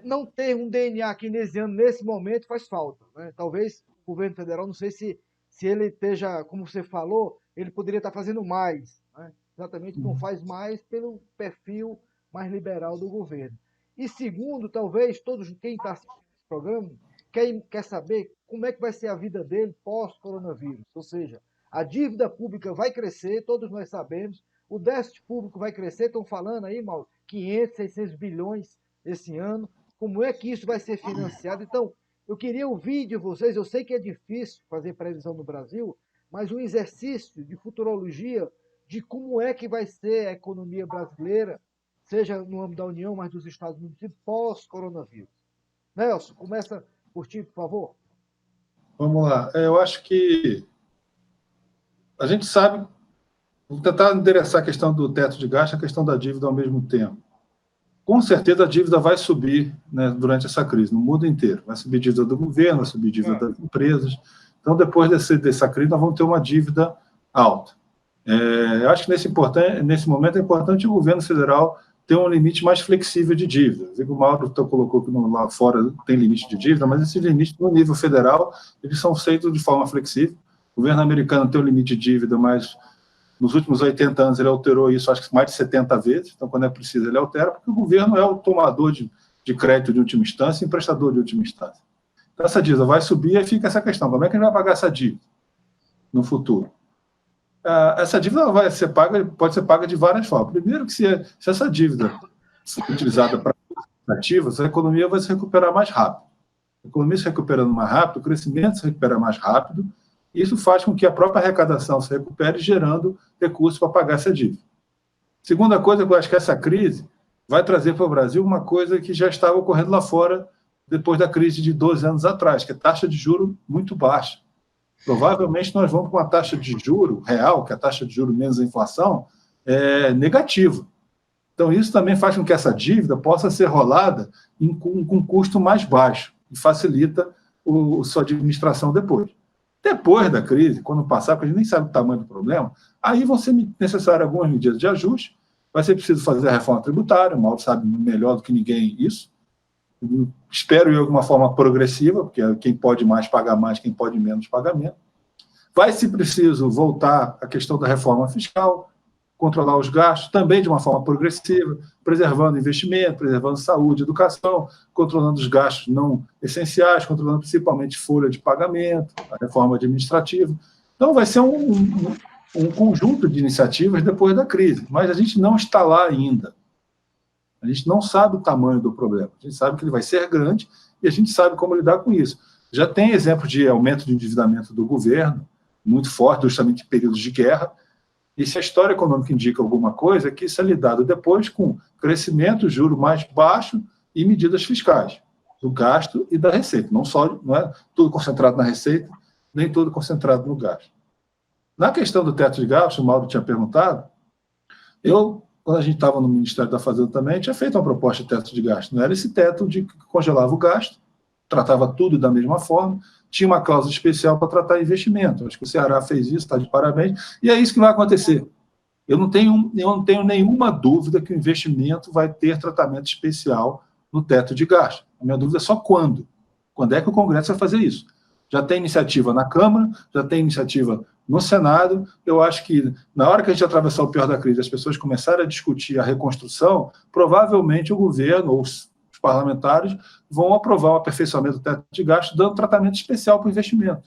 não ter um DNA keynesiano nesse momento faz falta. Né? Talvez o governo federal, não sei se ele esteja, como você falou, ele poderia estar fazendo mais. Né? Exatamente, não faz mais pelo perfil mais liberal do governo. E segundo, talvez quem está assistindo esse programa quer saber como é que vai ser a vida dele pós-coronavírus. Ou seja, a dívida pública vai crescer, todos nós sabemos, o déficit público vai crescer, estão falando aí, Mauro, 500, 600 bilhões esse ano. Como é que isso vai ser financiado? Então, eu queria ouvir de vocês, eu sei que é difícil fazer previsão no Brasil, mas um exercício de futurologia de como é que vai ser a economia brasileira, seja no âmbito da União, mas dos Estados Unidos, pós-coronavírus. Nelson, começa por ti, por favor. Vamos lá. Eu acho que a gente sabe, vou tentar endereçar a questão do teto de gasto e a questão da dívida ao mesmo tempo. Com certeza a dívida vai subir, né, durante essa crise, no mundo inteiro. Vai subir dívida do governo, vai subir dívida das empresas. Então, depois dessa crise, nós vamos ter uma dívida alta. Eu acho que nesse momento é importante o governo federal ter um limite mais flexível de dívida. Eu vi que o Mauro colocou que lá fora tem limite de dívida, mas esses limites no nível federal, eles são feitos de forma flexível. O governo americano tem um limite de dívida, mas nos últimos 80 anos ele alterou isso, acho que mais de 70 vezes, então quando é preciso ele altera, porque o governo é o tomador de crédito de última instância e emprestador de última instância. Então essa dívida vai subir e fica essa questão, como é que a gente vai pagar essa dívida no futuro? Essa dívida pode ser paga de várias formas. Primeiro que se essa dívida for utilizada para ativos, a economia vai se recuperar mais rápido. A economia se recuperando mais rápido, o crescimento se recupera mais rápido, e isso faz com que a própria arrecadação se recupere, gerando recursos para pagar essa dívida. Segunda coisa, eu acho que essa crise vai trazer para o Brasil uma coisa que já estava ocorrendo lá fora depois da crise de 12 anos atrás, que é taxa de juro muito baixa. Provavelmente nós vamos com uma taxa de juro real, que é a taxa de juro menos a inflação, negativa. Então, isso também faz com que essa dívida possa ser rolada com um custo mais baixo e facilita sua administração depois. Depois da crise, quando passar, porque a gente nem sabe o tamanho do problema, aí vão ser necessárias algumas medidas de ajuste, vai ser preciso fazer a reforma tributária, o Mauro sabe melhor do que ninguém isso. Espero eu de uma forma progressiva, porque quem pode mais paga mais, quem pode menos paga menos. Vai ser preciso voltar à questão da reforma fiscal, controlar os gastos, também de uma forma progressiva, preservando investimento, preservando saúde, educação, controlando os gastos não essenciais, controlando principalmente folha de pagamento, a reforma administrativa. Então, vai ser um conjunto de iniciativas depois da crise, mas a gente não está lá ainda. A gente não sabe o tamanho do problema. A gente sabe que ele vai ser grande e a gente sabe como lidar com isso. Já tem exemplos de aumento de endividamento do governo, muito forte, justamente em períodos de guerra. E se a história econômica indica alguma coisa, é que isso é lidado depois com crescimento, juro mais baixo e medidas fiscais, do gasto e da receita. Não é tudo concentrado na receita, nem tudo concentrado no gasto. Na questão do teto de gastos, o Mauro tinha perguntado, quando a gente estava no Ministério da Fazenda também, tinha feito uma proposta de teto de gasto. Não era esse teto de que congelava o gasto, tratava tudo da mesma forma, tinha uma cláusula especial para tratar investimento. Acho que o Ceará fez isso, está de parabéns, e é isso que vai acontecer. Eu não tenho nenhuma dúvida que o investimento vai ter tratamento especial no teto de gasto. A minha dúvida é só quando. Quando é que o Congresso vai fazer isso? Já tem iniciativa na Câmara, já tem iniciativa no Senado. Eu acho que, na hora que a gente atravessar o pior da crise, as pessoas começarem a discutir a reconstrução, provavelmente o governo ou os parlamentares vão aprovar o aperfeiçoamento do teto de gasto, dando tratamento especial para o investimento.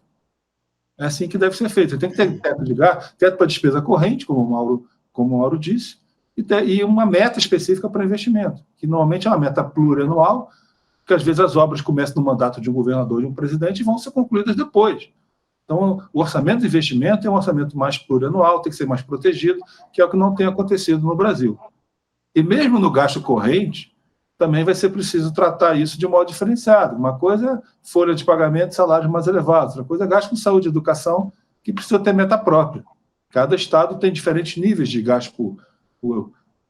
É assim que deve ser feito. Você tem que ter teto de gasto, teto para despesa corrente, como o Mauro disse, e uma meta específica para investimento, que normalmente é uma meta plurianual, que às vezes as obras começam no mandato de um governador e de um presidente e vão ser concluídas depois. Então, o orçamento de investimento é um orçamento mais plurianual, tem que ser mais protegido, que é o que não tem acontecido no Brasil. E mesmo no gasto corrente, também vai ser preciso tratar isso de modo diferenciado. Uma coisa é folha de pagamento e salários mais elevados, outra coisa é gasto com saúde e educação, que precisa ter meta própria. Cada estado tem diferentes níveis de gasto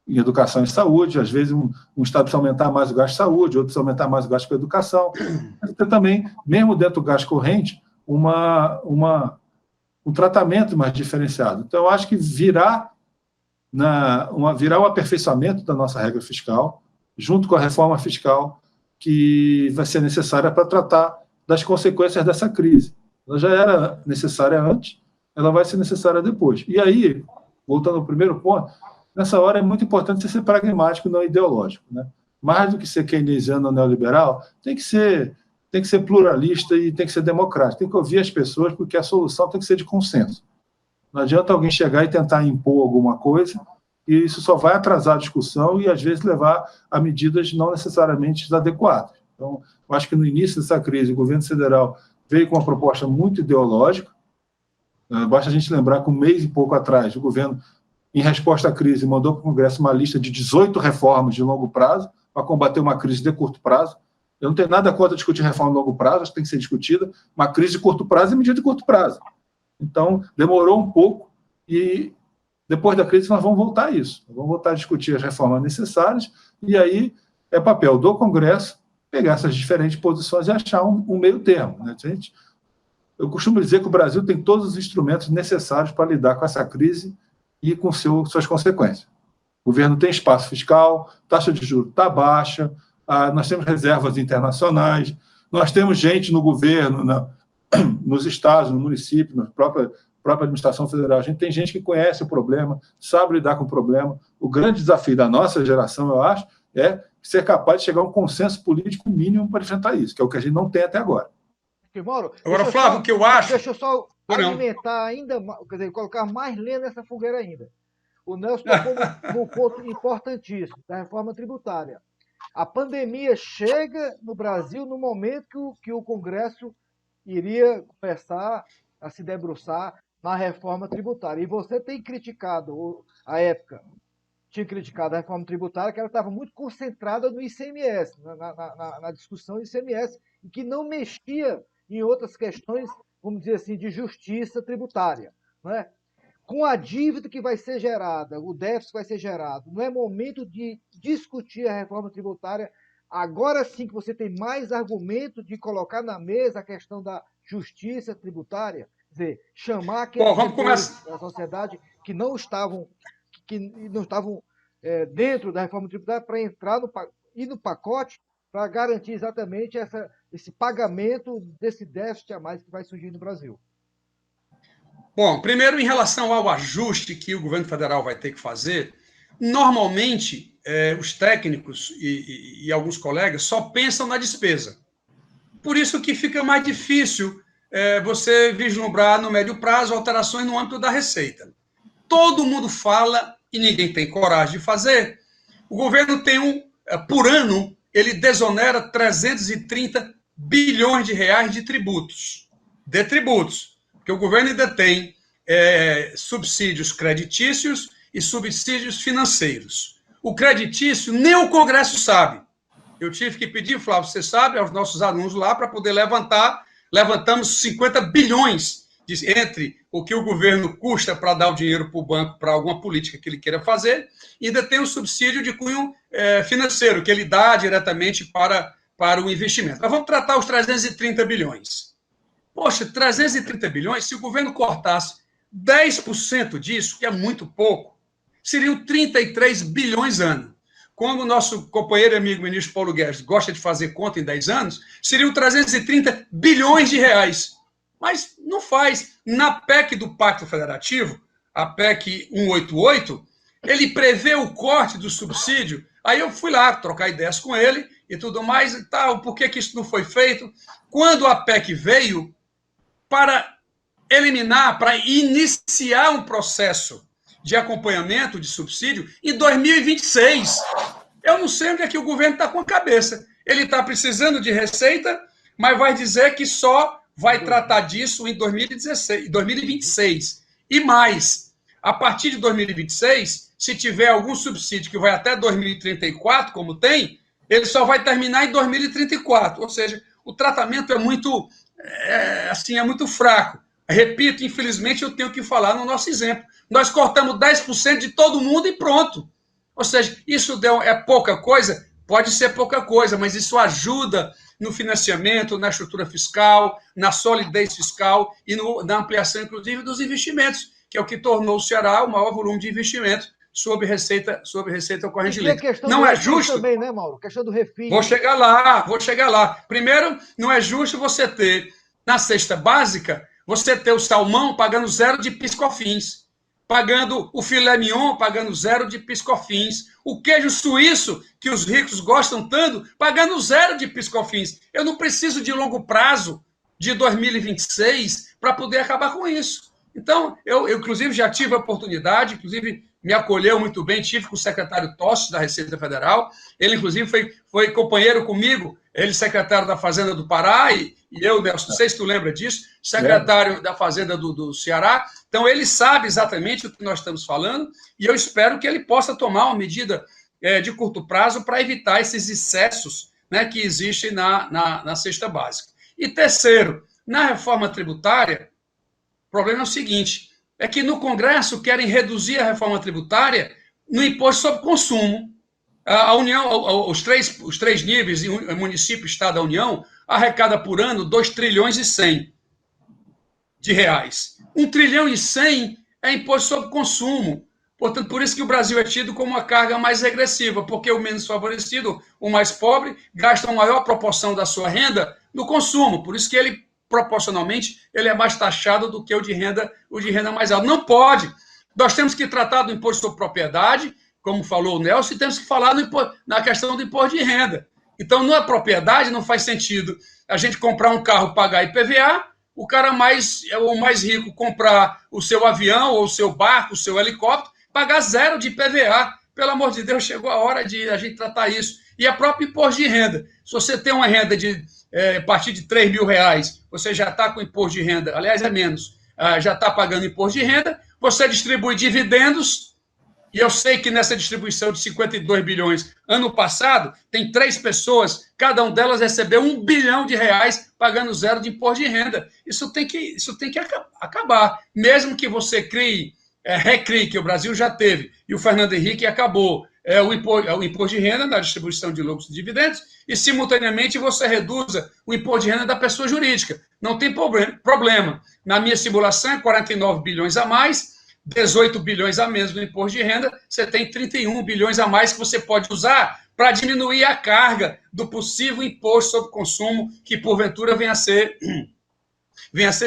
em educação e saúde. Às vezes, um estado precisa aumentar mais o gasto de saúde, outro precisa aumentar mais o gasto com educação. Mas também, mesmo dentro do gasto corrente, um tratamento mais diferenciado. Então, eu acho que virar o aperfeiçoamento da nossa regra fiscal, junto com a reforma fiscal, que vai ser necessária para tratar das consequências dessa crise. Ela já era necessária antes, ela vai ser necessária depois. E aí, voltando ao primeiro ponto, nessa hora é muito importante você ser pragmático e não ideológico, né? Mais do que ser keynesiano ou neoliberal, tem que ser pluralista e tem que ser democrático. Tem que ouvir as pessoas, porque a solução tem que ser de consenso. Não adianta alguém chegar e tentar impor alguma coisa, e isso só vai atrasar a discussão e, às vezes, levar a medidas não necessariamente adequadas. Então, eu acho que no início dessa crise, o governo federal veio com uma proposta muito ideológica. Basta a gente lembrar que um mês e pouco atrás, o governo, em resposta à crise, mandou para o Congresso uma lista de 18 reformas de longo prazo para combater uma crise de curto prazo. Eu não tenho nada contra discutir reforma de longo prazo, acho que tem que ser discutida. Uma crise de curto prazo é medida de curto prazo. Então, demorou um pouco e, depois da crise, nós vamos voltar a isso. Nós vamos voltar a discutir as reformas necessárias e aí é papel do Congresso pegar essas diferentes posições e achar um meio termo, né? Eu costumo dizer que o Brasil tem todos os instrumentos necessários para lidar com essa crise e com suas consequências. O governo tem espaço fiscal, taxa de juros está baixa, nós temos reservas internacionais, nós temos gente no governo, nos estados, no município, na própria administração federal. A gente tem gente que conhece o problema, sabe lidar com o problema. O grande desafio da nossa geração, eu acho, é ser capaz de chegar a um consenso político mínimo para enfrentar isso, que é o que a gente não tem até agora. Mauro, agora, Flávio, o que eu acho... Deixa eu só alimentar ainda, quer dizer, colocar mais lenha nessa fogueira ainda. O Nelson tocou num ponto importantíssimo, da reforma tributária. A pandemia chega no Brasil no momento que o Congresso iria começar a se debruçar na reforma tributária. E você tem criticado, à época, tinha criticado a reforma tributária, que ela estava muito concentrada no ICMS, na discussão do ICMS, e que não mexia em outras questões, vamos dizer assim, de justiça tributária. Não é? Com a dívida que vai ser gerada, o déficit que vai ser gerado, não é momento de discutir a reforma tributária. Agora sim que você tem mais argumento de colocar na mesa a questão da justiça tributária, quer dizer, chamar aqueles setores da sociedade que não estavam dentro da reforma tributária para entrar no pacote para garantir exatamente esse pagamento desse déficit a mais que vai surgir no Brasil. Bom, primeiro, em relação ao ajuste que o governo federal vai ter que fazer, normalmente os técnicos e alguns colegas só pensam na despesa. Por isso que fica mais difícil você vislumbrar no médio prazo alterações no âmbito da receita. Todo mundo fala e ninguém tem coragem de fazer. O governo tem por ano, ele desonera 330 bilhões de reais de tributos. Porque o governo ainda tem subsídios creditícios e subsídios financeiros. O creditício nem o Congresso sabe. Eu tive que pedir, Flávio, você sabe, aos nossos alunos lá para poder levantamos 50 bilhões entre o que o governo custa para dar o dinheiro para o banco para alguma política que ele queira fazer, e ainda tem o subsídio de cunho financeiro, que ele dá diretamente para o investimento. Mas vamos tratar os 330 bilhões. Poxa, 330 bilhões, se o governo cortasse 10% disso, que é muito pouco, seriam 33 bilhões ano. Como o nosso companheiro e amigo ministro Paulo Guedes gosta de fazer conta em 10 anos, seriam 330 bilhões de reais. Mas não faz. Na PEC do Pacto Federativo, a PEC 188, ele prevê o corte do subsídio. Aí eu fui lá trocar ideias com ele e tudo mais e tal. Por que isso não foi feito? Quando a PEC veio para eliminar, para iniciar um processo de acompanhamento de subsídio em 2026. Eu não sei onde é que o governo está com a cabeça. Ele está precisando de receita, mas vai dizer que só vai tratar disso em 2026. E mais, a partir de 2026, se tiver algum subsídio que vai até 2034, como tem, ele só vai terminar em 2034. Ou seja, o tratamento é muito fraco. Repito, infelizmente, eu tenho que falar no nosso exemplo. Nós cortamos 10% de todo mundo e pronto. Ou seja, isso é pouca coisa? Pode ser pouca coisa, mas isso ajuda no financiamento, na estrutura fiscal, na solidez fiscal e na ampliação, inclusive, dos investimentos, que é o que tornou o Ceará o maior volume de investimento sob receita corrente líquida. Não é justo também, né, Mauro? A questão do refis. Vou chegar lá. Primeiro, não é justo você ter, na cesta básica, você ter o salmão pagando 0 de PIS/COFINS, pagando o filé mignon, pagando 0 de PIS/COFINS, o queijo suíço, que os ricos gostam tanto, pagando 0 de PIS/COFINS. Eu não preciso de longo prazo, de 2026, para poder acabar com isso. Então, eu inclusive, já tive a oportunidade, inclusive, me acolheu muito bem, tive com o secretário Tostes, da Receita Federal, ele, inclusive, foi companheiro comigo, ele secretário da Fazenda do Pará, e eu, Nelson, não sei se tu lembra disso, secretário da Fazenda do Ceará. Então, ele sabe exatamente o que nós estamos falando, e eu espero que ele possa tomar uma medida de curto prazo para evitar esses excessos, né, que existem na cesta básica. E terceiro, na reforma tributária, o problema é o seguinte, é que no Congresso querem reduzir a reforma tributária no imposto sobre consumo. A União, os três níveis, município, Estado, a União, arrecada por ano 2 trilhões e 100 de reais. 1 trilhão e 100 é imposto sobre consumo. Portanto, por isso que o Brasil é tido como uma carga mais regressiva, porque o menos favorecido, o mais pobre, gasta uma maior proporção da sua renda no consumo. Por isso que ele, proporcionalmente, ele é mais taxado do que o de renda mais alta. Não pode. Nós temos que tratar do imposto sobre propriedade, como falou o Nelson, e temos que falar na questão do imposto de renda. Então, na propriedade, não faz sentido a gente comprar um carro, pagar IPVA, o cara o mais rico comprar o seu avião, ou o seu barco, o seu helicóptero, pagar 0 de IPVA. Pelo amor de Deus, chegou a hora de a gente tratar isso. E a própria imposto de renda. Se você tem uma renda a partir de R$3 mil, você já está com imposto de renda, aliás, é menos, já está pagando imposto de renda, você distribui dividendos E eu sei que nessa distribuição de 52 bilhões, ano passado, tem 3 pessoas, cada uma delas recebeu R$1 bilhão pagando zero de imposto de renda. Isso tem que acabar. Mesmo que você recrie, que o Brasil já teve, e o Fernando Henrique acabou o imposto de renda na distribuição de lucros e dividendos, e, simultaneamente, você reduza o imposto de renda da pessoa jurídica. Não tem problema. Na minha simulação, é 49 bilhões a mais, 18 bilhões a menos no imposto de renda, você tem 31 bilhões a mais que você pode usar para diminuir a carga do possível imposto sobre consumo que, porventura, venha a ser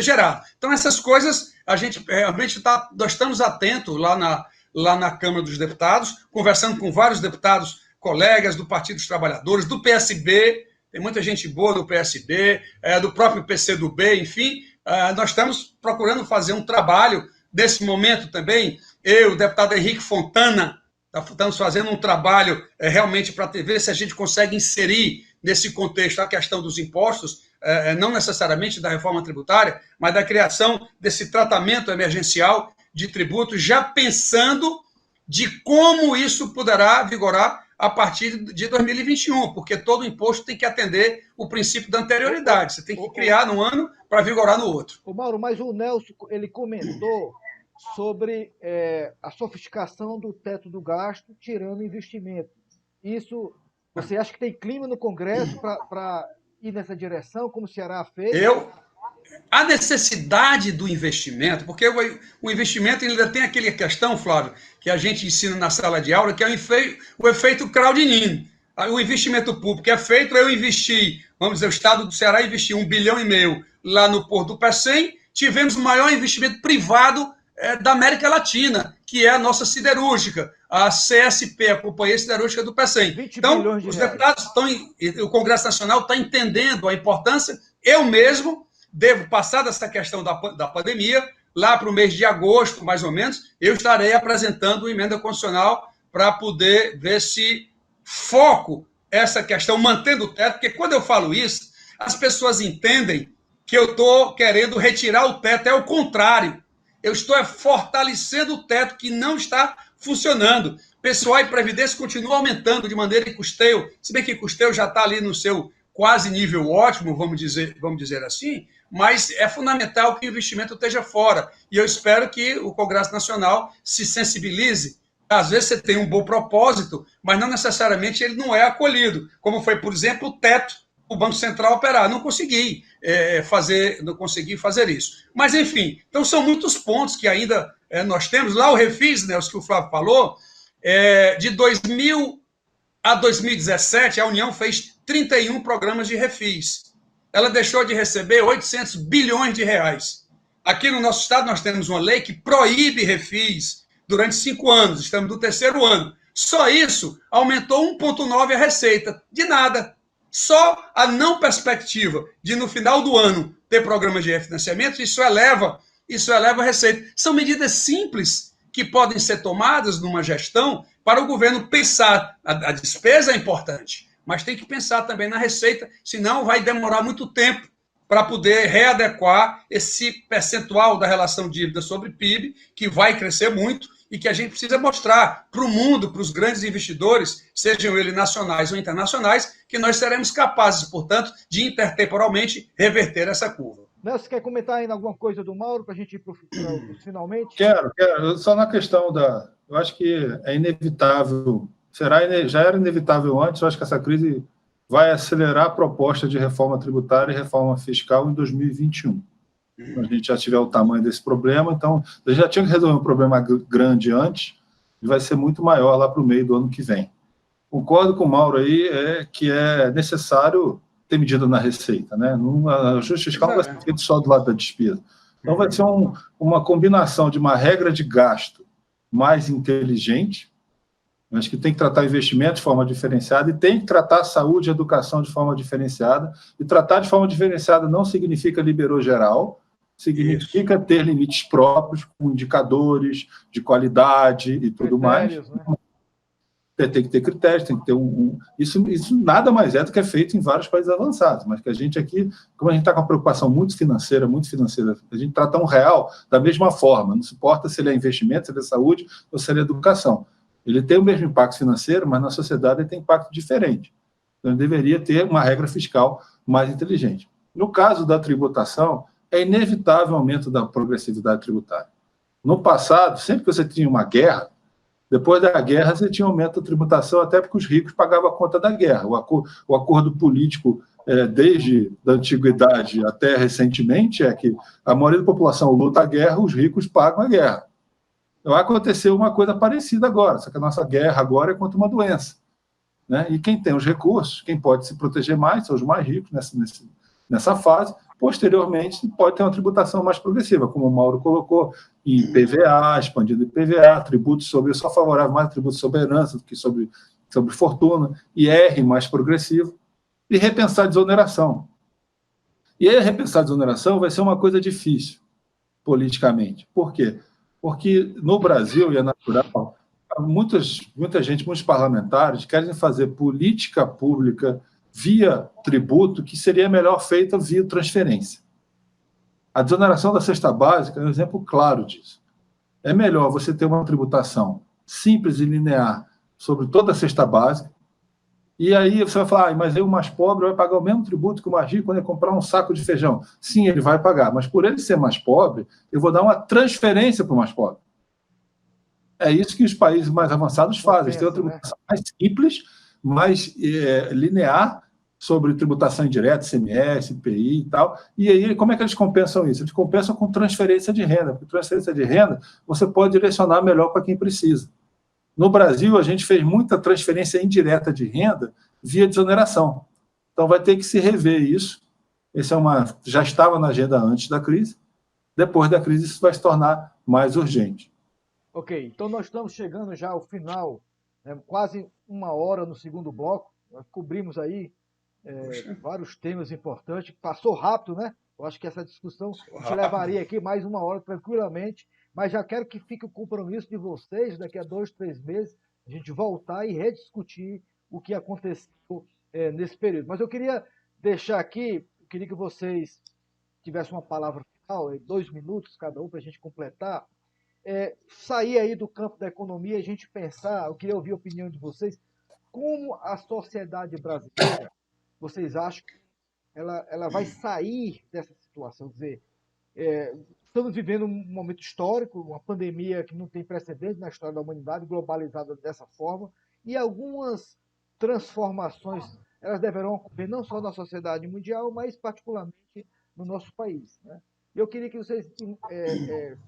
gerado. Então, essas coisas, a gente realmente nós estamos atentos lá na Câmara dos Deputados, conversando com vários deputados, colegas do Partido dos Trabalhadores, do PSB, tem muita gente boa do PSB, do próprio PCdoB, enfim, nós estamos procurando fazer um trabalho. Nesse momento também, eu, o deputado Henrique Fontana, estamos fazendo um trabalho realmente para ver se a gente consegue inserir nesse contexto a questão dos impostos, não necessariamente da reforma tributária, mas da criação desse tratamento emergencial de tributos, já pensando de como isso poderá vigorar a partir de 2021, porque todo imposto tem que atender o princípio da anterioridade. Você tem que criar num ano para vigorar no outro. Ô Mauro, mas o Nelson, ele comentou sobre a sofisticação do teto do gasto, tirando investimento. Isso, você acha que tem clima no Congresso para ir nessa direção, como o Ceará fez? A necessidade do investimento, porque o investimento ainda tem aquela questão, Flávio, que a gente ensina na sala de aula, que é o efeito Claudinini. O investimento público é feito, eu investi, vamos dizer, o Estado do Ceará investiu R$1,5 bilhão lá no Porto do Pecém, tivemos o maior investimento privado da América Latina, que é a nossa siderúrgica, a CSP, a Companhia Siderúrgica do Pecém. Então, os deputados o Congresso Nacional está entendendo a importância. Eu mesmo devo passar dessa questão da pandemia, lá para o mês de agosto, mais ou menos, eu estarei apresentando uma emenda constitucional para poder ver se foco essa questão, mantendo o teto, porque quando eu falo isso, as pessoas entendem que eu estou querendo retirar o teto, é o contrário. Eu estou fortalecendo o teto que não está funcionando. Pessoal e Previdência continua aumentando de maneira que custeio, se bem que custeio já está ali no seu quase nível ótimo, vamos dizer assim, mas é fundamental que o investimento esteja fora. E eu espero que o Congresso Nacional se sensibilize. Às vezes você tem um bom propósito, mas não necessariamente ele não é acolhido, como foi, por exemplo, o teto, o Banco Central operar. Não consegui fazer isso. Mas, enfim, então são muitos pontos que ainda nós temos. Lá o Refis, né, os que o Flávio falou, de 2000 a 2017, a União fez 31 programas de refis. Ela deixou de receber R$800 bilhões. Aqui no nosso estado nós temos uma lei que proíbe refis durante 5 anos, estamos no 3º ano. Só isso aumentou 1,9 a receita. De nada. Só a não perspectiva de, no final do ano, ter programas de refinanciamento, isso eleva a receita. São medidas simples que podem ser tomadas numa gestão para o governo pensar. A despesa é importante, mas tem que pensar também na receita, senão vai demorar muito tempo para poder readequar esse percentual da relação dívida sobre PIB, que vai crescer muito e que a gente precisa mostrar para o mundo, para os grandes investidores, sejam eles nacionais ou internacionais, que nós seremos capazes, portanto, de intertemporalmente reverter essa curva. Nelson, quer comentar ainda alguma coisa do Mauro para a gente ir para os finalmente? Quero. Só na questão eu acho que é inevitável, já era inevitável antes, eu acho que essa crise vai acelerar a proposta de reforma tributária e reforma fiscal em 2021. A gente já tiver o tamanho desse problema, então, a gente já tinha que resolver um problema grande antes, e vai ser muito maior lá para o meio do ano que vem. Concordo com o Mauro aí, que é necessário ter medida na receita, né? A ajuste fiscal não vai ser feito só do lado da despesa. Então, vai ser uma combinação de uma regra de gasto mais inteligente. Acho que tem que tratar investimento de forma diferenciada e tem que tratar saúde e educação de forma diferenciada. E tratar de forma diferenciada não significa liberou geral, significa ter limites próprios, com indicadores de qualidade e tudo mais. Né? Tem que ter critérios, tem que ter Isso nada mais é do que é feito em vários países avançados, mas que a gente aqui, como a gente está com uma preocupação muito financeira, a gente trata um real da mesma forma, não se importa se ele é investimento, se ele é saúde ou se ele é educação. Ele tem o mesmo impacto financeiro, mas na sociedade ele tem impacto diferente. Então, ele deveria ter uma regra fiscal mais inteligente. No caso da tributação, é inevitável o aumento da progressividade tributária. No passado, sempre que você tinha uma guerra, depois da guerra você tinha um aumento da tributação, até porque os ricos pagavam a conta da guerra. O acordo político, desde a antiguidade até recentemente, é que a maioria da população luta a guerra, os ricos pagam a guerra. Então, aconteceu uma coisa parecida agora, só que a nossa guerra agora é contra uma doença, né? E quem tem os recursos, quem pode se proteger mais, são os mais ricos nessa fase. Posteriormente, pode ter uma tributação mais progressiva, como o Mauro colocou, em IPVA, expandido IPVA, tributos sobre, eu sou favorável mais a tributos sobre herança do que sobre fortuna, IR mais progressivo, e repensar a desoneração. E aí, repensar a desoneração vai ser uma coisa difícil, politicamente. Por quê? Porque no Brasil, e é natural, muita gente, muitos parlamentares querem fazer política pública via tributo que seria melhor feita via transferência. A desoneração da cesta básica é um exemplo claro disso. É melhor você ter uma tributação simples e linear sobre toda a cesta básica, e aí você vai falar, mas o mais pobre vai pagar o mesmo tributo que o mais rico quando ele comprar um saco de feijão. Sim, ele vai pagar, mas por ele ser mais pobre, eu vou dar uma transferência para o mais pobre. É isso que os países mais avançados fazem. Eles têm uma tributação mais simples, mais linear, sobre tributação indireta, ICMS, IPI e tal. E aí, como é que eles compensam isso? Eles compensam com transferência de renda. Porque transferência de renda, você pode direcionar melhor para quem precisa. No Brasil, a gente fez muita transferência indireta de renda via desoneração. Então, vai ter que se rever isso. Já estava na agenda antes da crise. Depois da crise, isso vai se tornar mais urgente. Ok, então nós estamos chegando já ao final, quase uma hora no segundo bloco. Nós cobrimos aí vários temas importantes. Passou rápido, né? Eu acho que essa discussão a gente levaria aqui mais uma hora tranquilamente, mas já quero que fique o compromisso de vocês, daqui a 2, 3 meses, a gente voltar e rediscutir o que aconteceu nesse período. Mas eu queria deixar aqui, queria que vocês tivessem uma palavra final, 2 minutos cada um, para a gente completar. Sair aí do campo da economia, a gente pensar, eu queria ouvir a opinião de vocês, como a sociedade brasileira, vocês acham que ela vai sair dessa situação? Quer dizer, estamos vivendo um momento histórico, uma pandemia que não tem precedente na história da humanidade, globalizada dessa forma, e algumas transformações, elas deverão ocorrer não só na sociedade mundial, mas particularmente no nosso país, né? Eu queria que vocês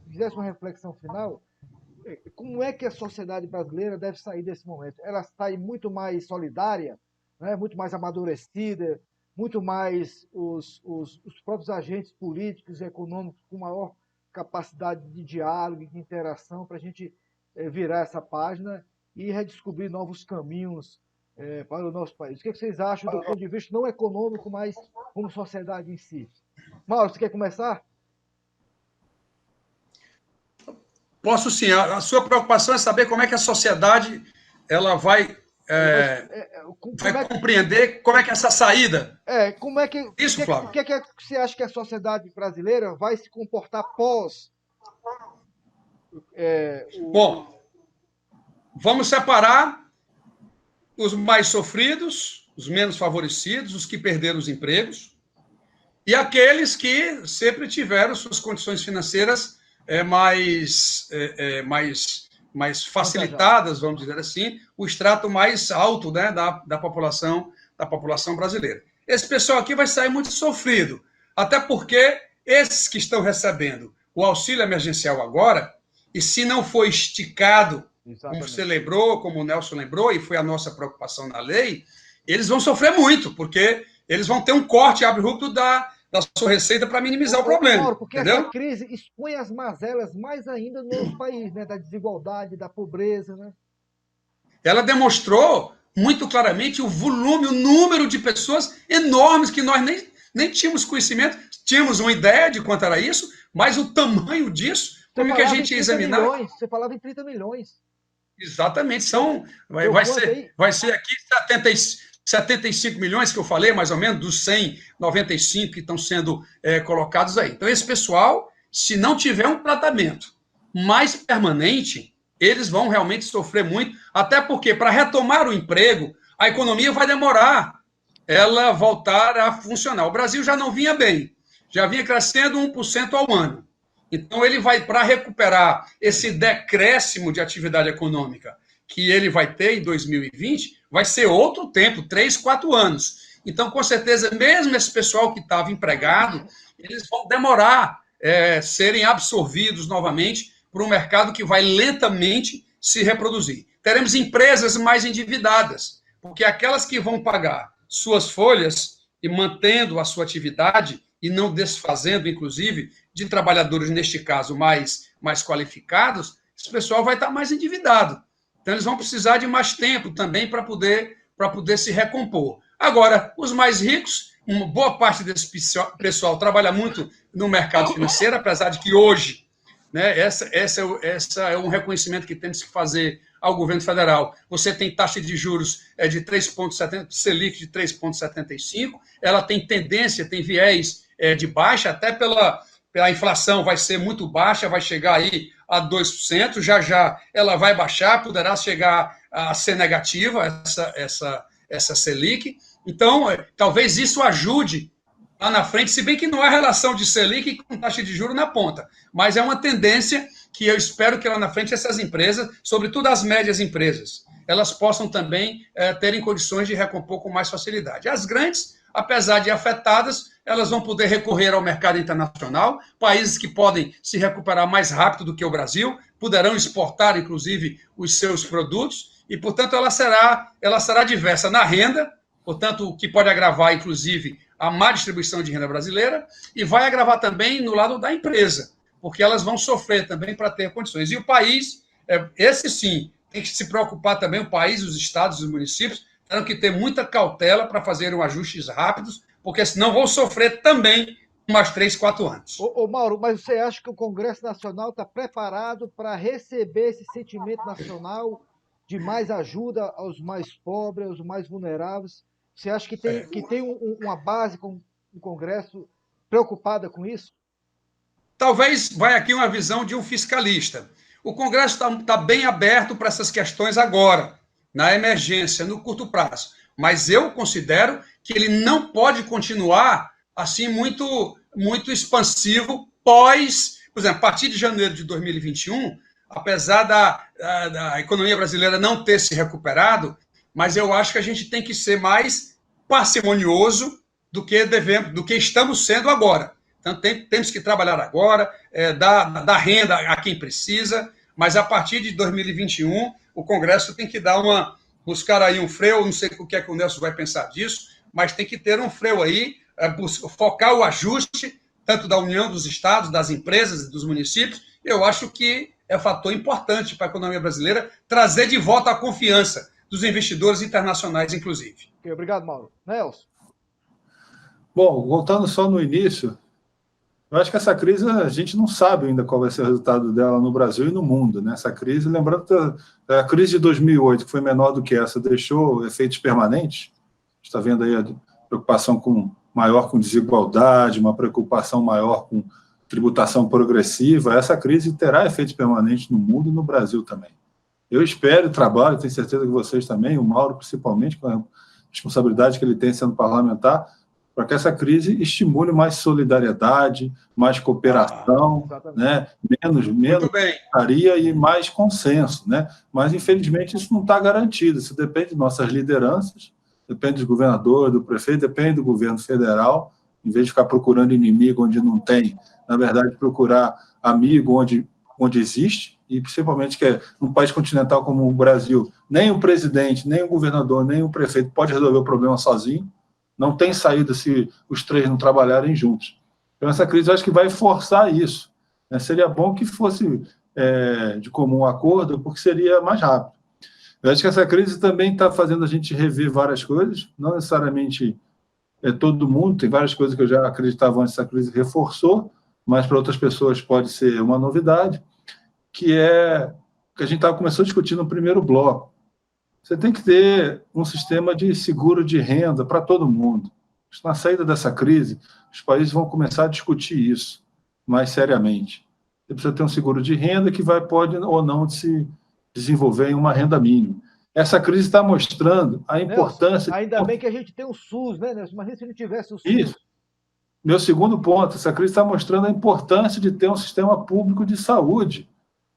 fizessem uma reflexão final. Como é que a sociedade brasileira deve sair desse momento? Ela sai muito mais solidária, né? Muito mais amadurecida, muito mais os próprios agentes políticos e econômicos com maior capacidade de diálogo e de interação para a gente virar essa página e redescobrir novos caminhos para o nosso país. O que vocês acham do ponto de vista não econômico, mas como sociedade em si? Mauro, você quer começar? Posso sim. A sua preocupação é saber como é que a sociedade ela vai compreender como é que é essa saída. Como é que isso, Flávio? O que você acha que a sociedade brasileira vai se comportar pós? Bom, vamos separar os mais sofridos, os menos favorecidos, os que perderam os empregos e aqueles que sempre tiveram suas condições financeiras mais facilitadas, vamos dizer assim, o extrato mais alto, né, da população brasileira. Esse pessoal aqui vai sair muito sofrido, até porque esses que estão recebendo o auxílio emergencial agora, e se não for esticado, como você lembrou, como o Nelson lembrou, e foi a nossa preocupação na lei, eles vão sofrer muito, porque eles vão ter um corte abrupto da sua receita para minimizar o problema. Mauro, porque essa crise expõe as mazelas mais ainda no nosso país, né? Da desigualdade, da pobreza, né? Ela demonstrou muito claramente o volume, o número de pessoas enormes que nós nem tínhamos conhecimento, tínhamos uma ideia de quanto era isso, mas o tamanho disso, como que a gente ia examinar? Você falava em 30 milhões. Exatamente, vai ser aqui 75 milhões que eu falei, mais ou menos, dos 195 que estão sendo colocados aí. Então, esse pessoal, se não tiver um tratamento mais permanente, eles vão realmente sofrer muito, até porque, para retomar o emprego, a economia vai demorar ela voltar a funcionar. O Brasil já não vinha bem, já vinha crescendo 1% ao ano. Então, ele vai, para recuperar esse decréscimo de atividade econômica que ele vai ter em 2020, vai ser outro tempo, 3, 4 anos. Então, com certeza, mesmo esse pessoal que estava empregado, eles vão demorar serem absorvidos novamente por um mercado que vai lentamente se reproduzir. Teremos empresas mais endividadas, porque aquelas que vão pagar suas folhas e mantendo a sua atividade e não desfazendo, inclusive, de trabalhadores, neste caso, mais qualificados, esse pessoal vai estar mais endividado. Então, eles vão precisar de mais tempo também para poder se recompor. Agora, os mais ricos, uma boa parte desse pessoal trabalha muito no mercado financeiro, apesar de que hoje, né, essa é um reconhecimento que temos que fazer ao governo federal. Você tem taxa de juros de 3,70, Selic de 3,75, ela tem tendência, tem viés de baixa, até pela inflação vai ser muito baixa, vai chegar aí a 2%, já ela vai baixar, poderá chegar a ser negativa, essa Selic. Então, talvez isso ajude lá na frente, se bem que não há relação de Selic com taxa de juros na ponta, mas é uma tendência que eu espero que lá na frente essas empresas, sobretudo as médias empresas, elas possam também terem condições de recompor com mais facilidade. As grandes, apesar de afetadas, elas vão poder recorrer ao mercado internacional, países que podem se recuperar mais rápido do que o Brasil, poderão exportar, inclusive, os seus produtos, e, portanto, ela será diversa na renda, portanto, o que pode agravar, inclusive, a má distribuição de renda brasileira, e vai agravar também no lado da empresa, porque elas vão sofrer também para ter condições. E o país, esse sim, tem que se preocupar também, o país, os estados e os municípios, terão que ter muita cautela para fazer ajustes rápidos, porque senão vão sofrer também mais 3, 4 anos. Ô Mauro, mas você acha que o Congresso Nacional está preparado para receber esse sentimento nacional de mais ajuda aos mais pobres, aos mais vulneráveis? Você acha que tem uma base com o Congresso preocupada com isso? Talvez vai aqui uma visão de um fiscalista. O Congresso está bem aberto para essas questões agora, na emergência, no curto prazo. Mas eu considero que ele não pode continuar assim muito expansivo por exemplo, a partir de janeiro de 2021, apesar da economia brasileira não ter se recuperado, mas eu acho que a gente tem que ser mais parcimonioso do que estamos sendo agora. Então, temos que trabalhar agora, dar renda a quem precisa, mas a partir de 2021, o Congresso tem que buscar aí um freio, não sei o que é que o Nelson vai pensar disso, mas tem que ter um freio aí, focar o ajuste, tanto da União, dos estados, das empresas e dos municípios. Eu acho que é um fator importante para a economia brasileira trazer de volta a confiança dos investidores internacionais, inclusive. Okay, obrigado, Mauro. Nelson? Bom, voltando só no início, eu acho que essa crise, a gente não sabe ainda qual vai ser o resultado dela no Brasil e no mundo, né? Essa crise, lembrando que a crise de 2008, que foi menor do que essa, deixou efeitos permanentes. A gente está vendo aí a preocupação maior com desigualdade, uma preocupação maior com tributação progressiva. Essa crise terá efeitos permanentes no mundo e no Brasil também. Eu espero, trabalho, tenho certeza que vocês também, o Mauro principalmente, com a responsabilidade que ele tem sendo parlamentar, para que essa crise estimule mais solidariedade, mais cooperação, né? menos faria e mais consenso. Né? Mas, infelizmente, isso não está garantido. Isso depende de nossas lideranças, depende do governador, do prefeito, depende do governo federal, em vez de ficar procurando inimigo onde não tem, na verdade, procurar amigo onde existe, e principalmente que num país continental como o Brasil, nem o presidente, nem o governador, nem o prefeito pode resolver o problema sozinho. Não tem saída se os três não trabalharem juntos. Então, essa crise, eu acho que vai forçar isso. Né? Seria bom que fosse de comum acordo, porque seria mais rápido. Eu acho que essa crise também está fazendo a gente rever várias coisas, não necessariamente todo mundo, tem várias coisas que eu já acreditava antes, essa crise reforçou, mas para outras pessoas pode ser uma novidade, que é que a gente começou a discutir no primeiro bloco. Você tem que ter um sistema de seguro de renda para todo mundo. Na saída dessa crise, os países vão começar a discutir isso mais seriamente. Você precisa ter um seguro de renda que pode ou não se desenvolver em uma renda mínima. Essa crise está mostrando a importância... Nelson, ainda bem que a gente tem o SUS, né, Nelson? Imagina se não tivesse o SUS. Isso. Meu segundo ponto, essa crise está mostrando a importância de ter um sistema público de saúde.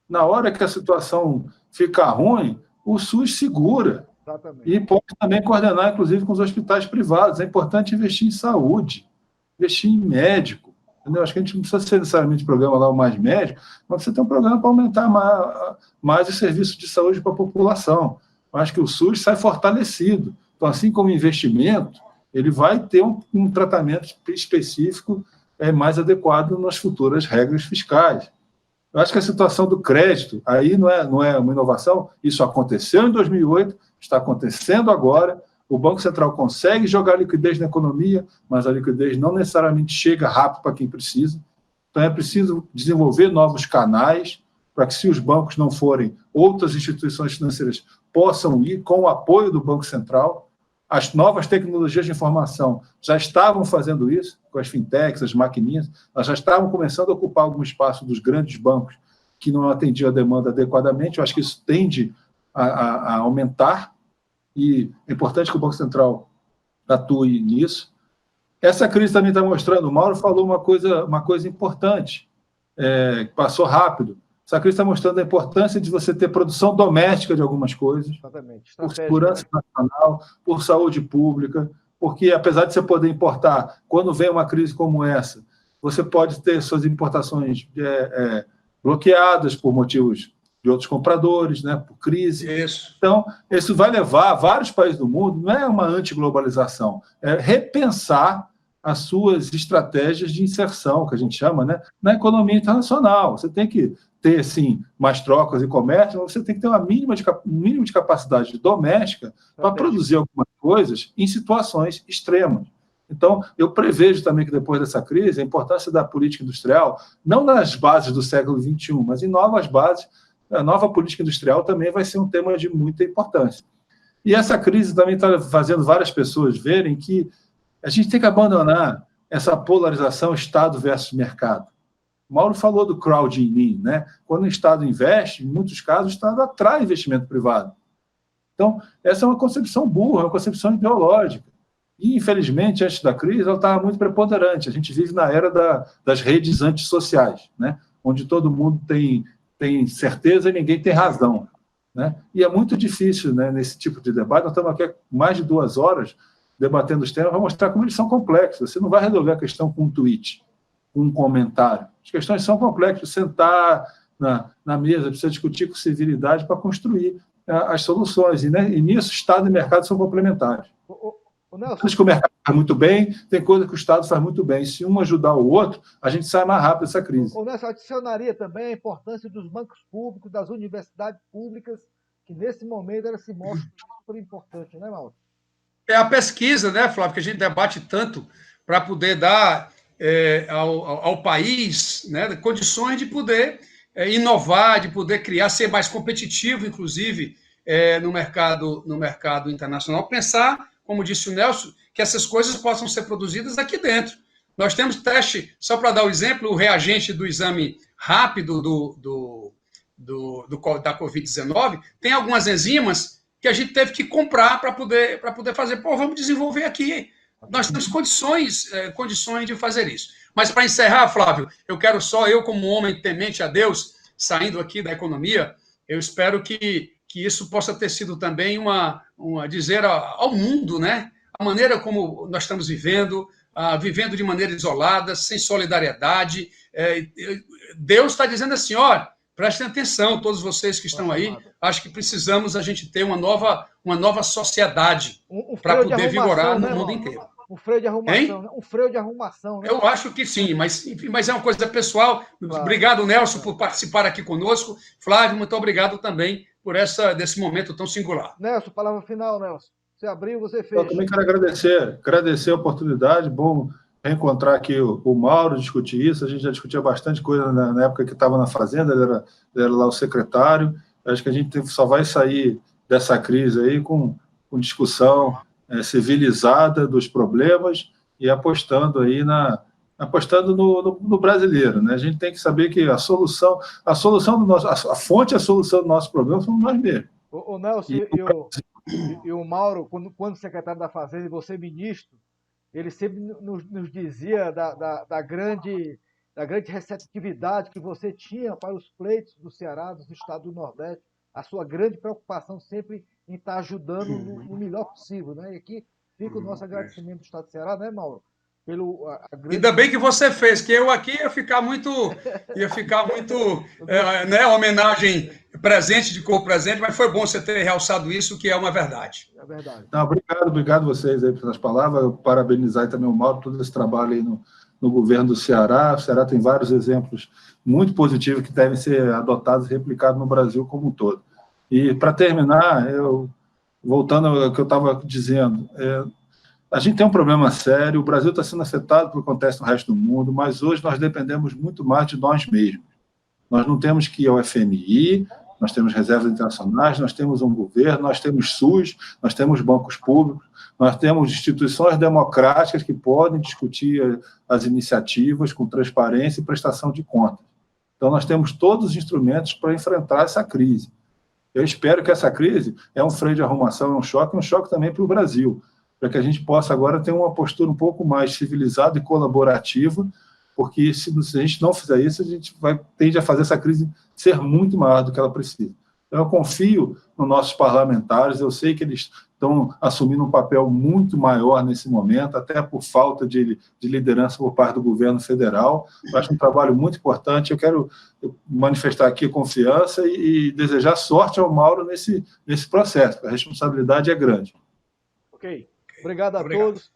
Na hora que a situação fica ruim, o SUS segura. Exatamente. E pode também coordenar, inclusive, com os hospitais privados. É importante investir em saúde, investir em médico. Entendeu? Acho que a gente não precisa ser necessariamente programa lá o Mais Médico, mas precisa ter um programa para aumentar mais os serviços de saúde para a população. Eu acho que o SUS sai fortalecido. Então, assim como investimento, ele vai ter um tratamento específico mais adequado nas futuras regras fiscais. Eu acho que a situação do crédito, aí não é uma inovação, isso aconteceu em 2008, está acontecendo agora, o Banco Central consegue jogar liquidez na economia, mas a liquidez não necessariamente chega rápido para quem precisa. Então é preciso desenvolver novos canais para que, se os bancos não forem, outras instituições financeiras possam ir com o apoio do Banco Central. As novas tecnologias de informação já estavam fazendo isso, com as fintechs, as maquininhas, elas já estavam começando a ocupar algum espaço dos grandes bancos que não atendiam a demanda adequadamente. Eu acho que isso tende a aumentar, e é importante que o Banco Central atue nisso. Essa crise também está mostrando, o Mauro falou uma coisa importante, que passou rápido. Essa crise está mostrando a importância de você ter produção doméstica de algumas coisas, por segurança nacional, por saúde pública, porque, apesar de você poder importar, quando vem uma crise como essa, você pode ter suas importações bloqueadas por motivos de outros compradores, né, por crise. Isso. Então, isso vai levar vários países do mundo, não é uma antiglobalização, é repensar as suas estratégias de inserção, que a gente chama, né, na economia internacional. Você tem que ter, sim, mais trocas e comércio, mas você tem que ter um mínimo de capacidade doméstica para produzir algumas coisas em situações extremas. Então, eu prevejo também que, depois dessa crise, a importância da política industrial, não nas bases do século XXI, mas em novas bases, a nova política industrial também vai ser um tema de muita importância. E essa crise também está fazendo várias pessoas verem que a gente tem que abandonar essa polarização Estado versus mercado. O Mauro falou do crowding, né? Quando o Estado investe, em muitos casos, o Estado atrai investimento privado. Então, essa é uma concepção burra, é uma concepção ideológica. E, infelizmente, antes da crise, ela estava muito preponderante. A gente vive na era das redes antissociais, né? Onde todo mundo tem certeza e ninguém tem razão, né? E é muito difícil, né, nesse tipo de debate. Nós estamos aqui há mais de 2 horas debatendo os temas para mostrar como eles são complexos. Você não vai resolver a questão com um tweet, com um comentário. As questões são complexas. Sentar na mesa, precisa discutir com civilidade para construir as soluções. E nisso, Estado e mercado são complementares. Tem coisas que o mercado faz muito bem, tem coisas que o Estado faz muito bem. Se um ajudar o outro, a gente sai mais rápido dessa crise. O Nelson, adicionaria também a importância dos bancos públicos, das universidades públicas, que nesse momento ela se mostra super importante, né, Mauro? É a pesquisa, né, Flávio, que a gente debate tanto para poder dar ao país, né, condições de poder inovar, de poder criar, ser mais competitivo, inclusive, no mercado internacional. Pensar, como disse o Nelson, que essas coisas possam ser produzidas aqui dentro. Nós temos teste, só para dar o exemplo, o reagente do exame rápido da Covid-19, tem algumas enzimas que a gente teve que comprar para poder fazer. Vamos desenvolver aqui. Nós temos condições de fazer isso. Mas, para encerrar, Flávio, eu como homem temente a Deus, saindo aqui da economia, eu espero que isso possa ter sido também dizer ao mundo, né, a maneira como nós estamos vivendo de maneira isolada, sem solidariedade. Deus está dizendo assim, olha, prestem atenção, todos vocês que estão aí, acho que precisamos a gente ter uma nova sociedade para poder vigorar no mundo inteiro. Um freio de arrumação, né? Um freio de arrumação, né? Eu acho que sim, mas é uma coisa pessoal. Claro. Obrigado, Nelson, por participar aqui conosco. Flávio, muito obrigado também por desse momento tão singular. Nelson, palavra final, Nelson. Você abriu, você fez. Eu também quero agradecer a oportunidade. Bom reencontrar aqui o Mauro, discutir isso. A gente já discutia bastante coisa na época que estava na Fazenda, ele era lá o secretário. Acho que a gente só vai sair dessa crise aí com discussão civilizada dos problemas e apostando aí apostando no brasileiro, né? A gente tem que saber que a solução do nosso, a fonte e a solução do nosso problema somos nós mesmos. O Nelson e o Mauro, quando secretário da Fazenda e você ministro, ele sempre nos dizia da grande receptividade que você tinha para os pleitos do Ceará, do estado do Nordeste, a sua grande preocupação sempre em estar ajudando no melhor possível, né? E aqui fica o nosso agradecimento do estado do Ceará, né, Mauro? Ainda bem que você fez, que eu aqui ia ficar muito né, homenagem presente de corpo presente, mas foi bom você ter realçado isso, que é uma verdade. É verdade. Não, obrigado vocês aí pelas palavras, parabenizar também o Mauro, todo esse trabalho aí no governo do Ceará. O Ceará tem vários exemplos muito positivos que devem ser adotados e replicados no Brasil como um todo. E, para terminar, voltando ao que eu estava dizendo, a gente tem um problema sério, o Brasil está sendo afetado pelo que acontece no resto do mundo, mas hoje nós dependemos muito mais de nós mesmos. Nós não temos que ir ao FMI, nós temos reservas internacionais, nós temos um governo, nós temos SUS, nós temos bancos públicos, nós temos instituições democráticas que podem discutir as iniciativas com transparência e prestação de contas. Então, nós temos todos os instrumentos para enfrentar essa crise. Eu espero que essa crise é um freio de arrumação, é um choque também para o Brasil, para que a gente possa agora ter uma postura um pouco mais civilizada e colaborativa, porque se a gente não fizer isso, a gente tende a fazer essa crise ser muito maior do que ela precisa. Então, eu confio nos nossos parlamentares, eu sei que eles estão assumindo um papel muito maior nesse momento, até por falta de liderança por parte do governo federal. Eu acho um trabalho muito importante, eu quero manifestar aqui confiança e desejar sorte ao Mauro nesse processo, a responsabilidade é grande. Ok. Obrigado a todos.